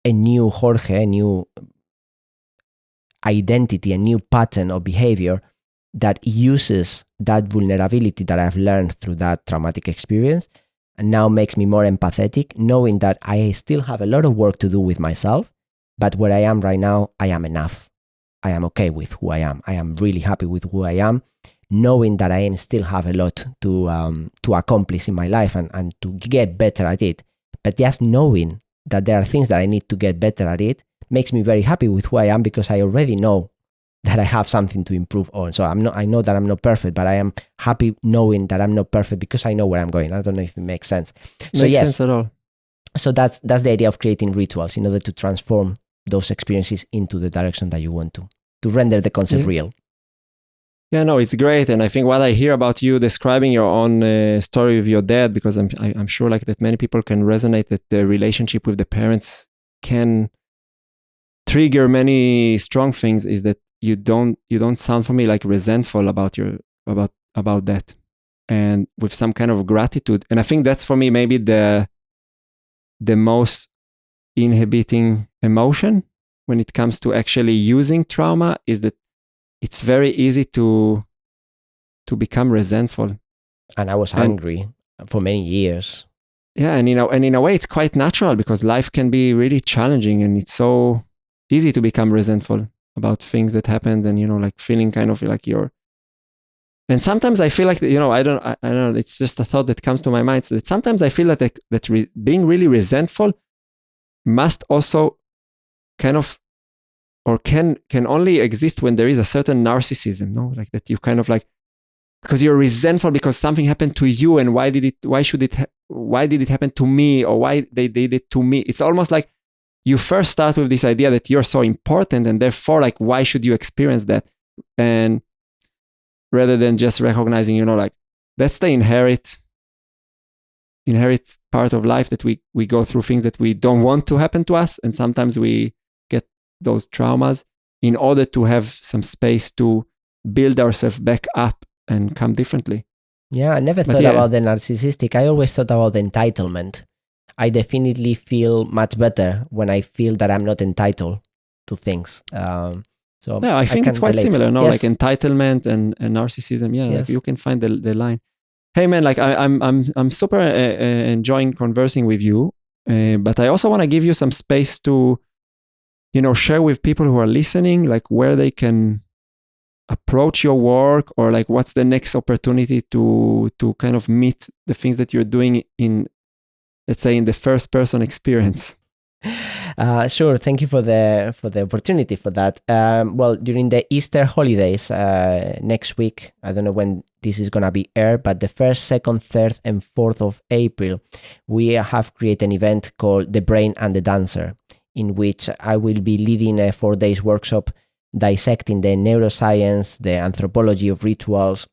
Speaker 2: a new Jorge, a new identity, a new pattern of behavior that uses that vulnerability that I've learned through that traumatic experience, and now makes me more empathetic, knowing that I still have a lot of work to do with myself, but where I am right now, I am enough. I am okay with who I am. I am really happy with who I am, knowing that I still have a lot to accomplish in my life and to get better at it. But just knowing that there are things that I need to get better at it makes me very happy with who I am, because I already know that I have something to improve on. So I know that I'm not perfect, but I am happy knowing that I'm not perfect because I know where I'm going. I don't know if it makes sense.
Speaker 1: Makes sense at all.
Speaker 2: So that's the idea of creating rituals in order to transform those experiences into the direction that you want to render the concept real.
Speaker 1: Yeah, no, it's great. And I think what I hear about you describing your own story with your dad, because I'm sure like that many people can resonate that the relationship with the parents can trigger many strong things, is that you don't sound for me like resentful about that, and with some kind of gratitude. And I think that's for me maybe the most inhibiting emotion when it comes to actually using trauma, is that it's very easy to become resentful.
Speaker 2: And I was angry for many years.
Speaker 1: Yeah, and in a way it's quite natural, because life can be really challenging, and it's so easy to become resentful about things that happened, and like feeling kind of like and sometimes I feel like, I don't know, it's just a thought that comes to my mind, so that sometimes I feel that being really resentful must also kind of, or can only exist when there is a certain narcissism, no? Like that you kind of like, because you're resentful because something happened to you, and why did it happen to me, or why they did it to me? It's almost like you first start with this idea that you're so important, and therefore, like, why should you experience that? And rather than just recognizing, like, that's the inherent part of life, that we go through things that we don't want to happen to us, and sometimes we get those traumas in order to have some space to build ourselves back up and come differently.
Speaker 2: Yeah, I never thought about the narcissistic. I always thought about the entitlement. I definitely feel much better when I feel that I'm not entitled to things. So
Speaker 1: yeah, I think it's quite similar, no?
Speaker 2: Yes.
Speaker 1: Like entitlement and narcissism. Yeah,
Speaker 2: yes.
Speaker 1: Like you can find the line. Hey man, like I'm super enjoying conversing with you, but I also want to give you some space to, share with people who are listening, like where they can approach your work, or like what's the next opportunity to kind of meet the things that you're doing in, let's say, in the first person experience.
Speaker 2: Sure. Thank you for the opportunity for that. Well, during the Easter holidays next week, I don't know when this is gonna be aired, but the 1st, 2nd, 3rd, and 4th of April, we have created an event called The Brain and the Dancer, in which I will be leading a 4 days workshop dissecting the neuroscience, the anthropology of rituals,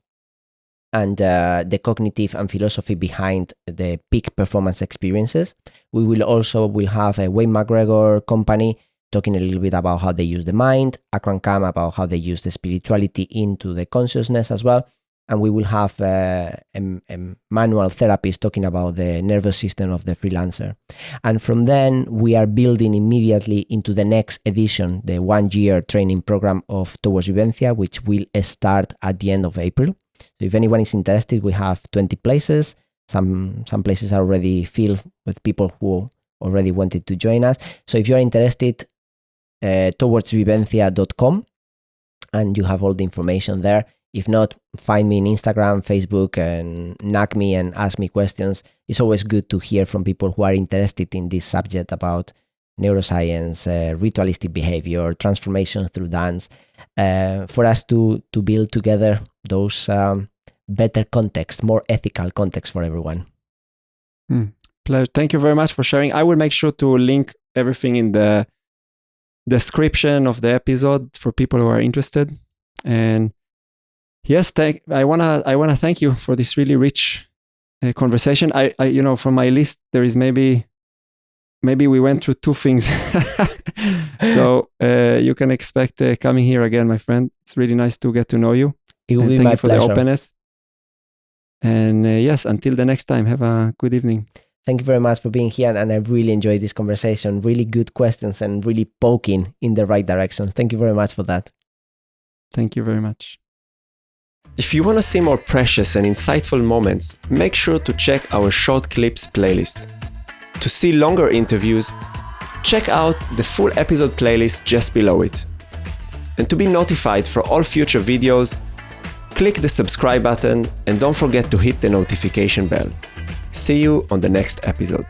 Speaker 2: and the cognitive and philosophy behind the peak performance experiences. We will have a Wayne McGregor company talking a little bit about how they use the mind, Akram Kam about how they use the spirituality into the consciousness as well, and we will have a manual therapist talking about the nervous system of the freelancer. And from then, we are building immediately into the next edition, the 1-year training program of Towards Vivencia, which will start at the end of April. So if anyone is interested, we have 20 places. Some places are already filled with people who already wanted to join us. So if you're interested, towardsvivencia.com, and you have all the information there. If not, find me on Instagram, Facebook, and nag me and ask me questions. It's always good to hear from people who are interested in this subject about neuroscience, ritualistic behavior, transformation through dance, for us to build together those better context, more ethical context for everyone.
Speaker 1: Pleasure. Thank you very much for sharing. I will make sure to link everything in the description of the episode for people who are interested. And yes, I wanna thank you for this really rich conversation. I from my list there is maybe we went through 2 things. So you can expect coming here again, my friend. It's really nice to get to know you.
Speaker 2: It will be
Speaker 1: thank
Speaker 2: my
Speaker 1: you for
Speaker 2: pleasure.
Speaker 1: the openness. And yes, until the next time, have a good evening.
Speaker 2: Thank you very much for being here, and I really enjoyed this conversation. Really good questions and really poking in the right direction. Thank you very much for that.
Speaker 1: Thank you very much. If you want to see more precious and insightful moments, make sure to check our short clips playlist. To see longer interviews, check out the full episode playlist just below it. And to be notified for all future videos, click the subscribe button and don't forget to hit the notification bell. See you on the next episode.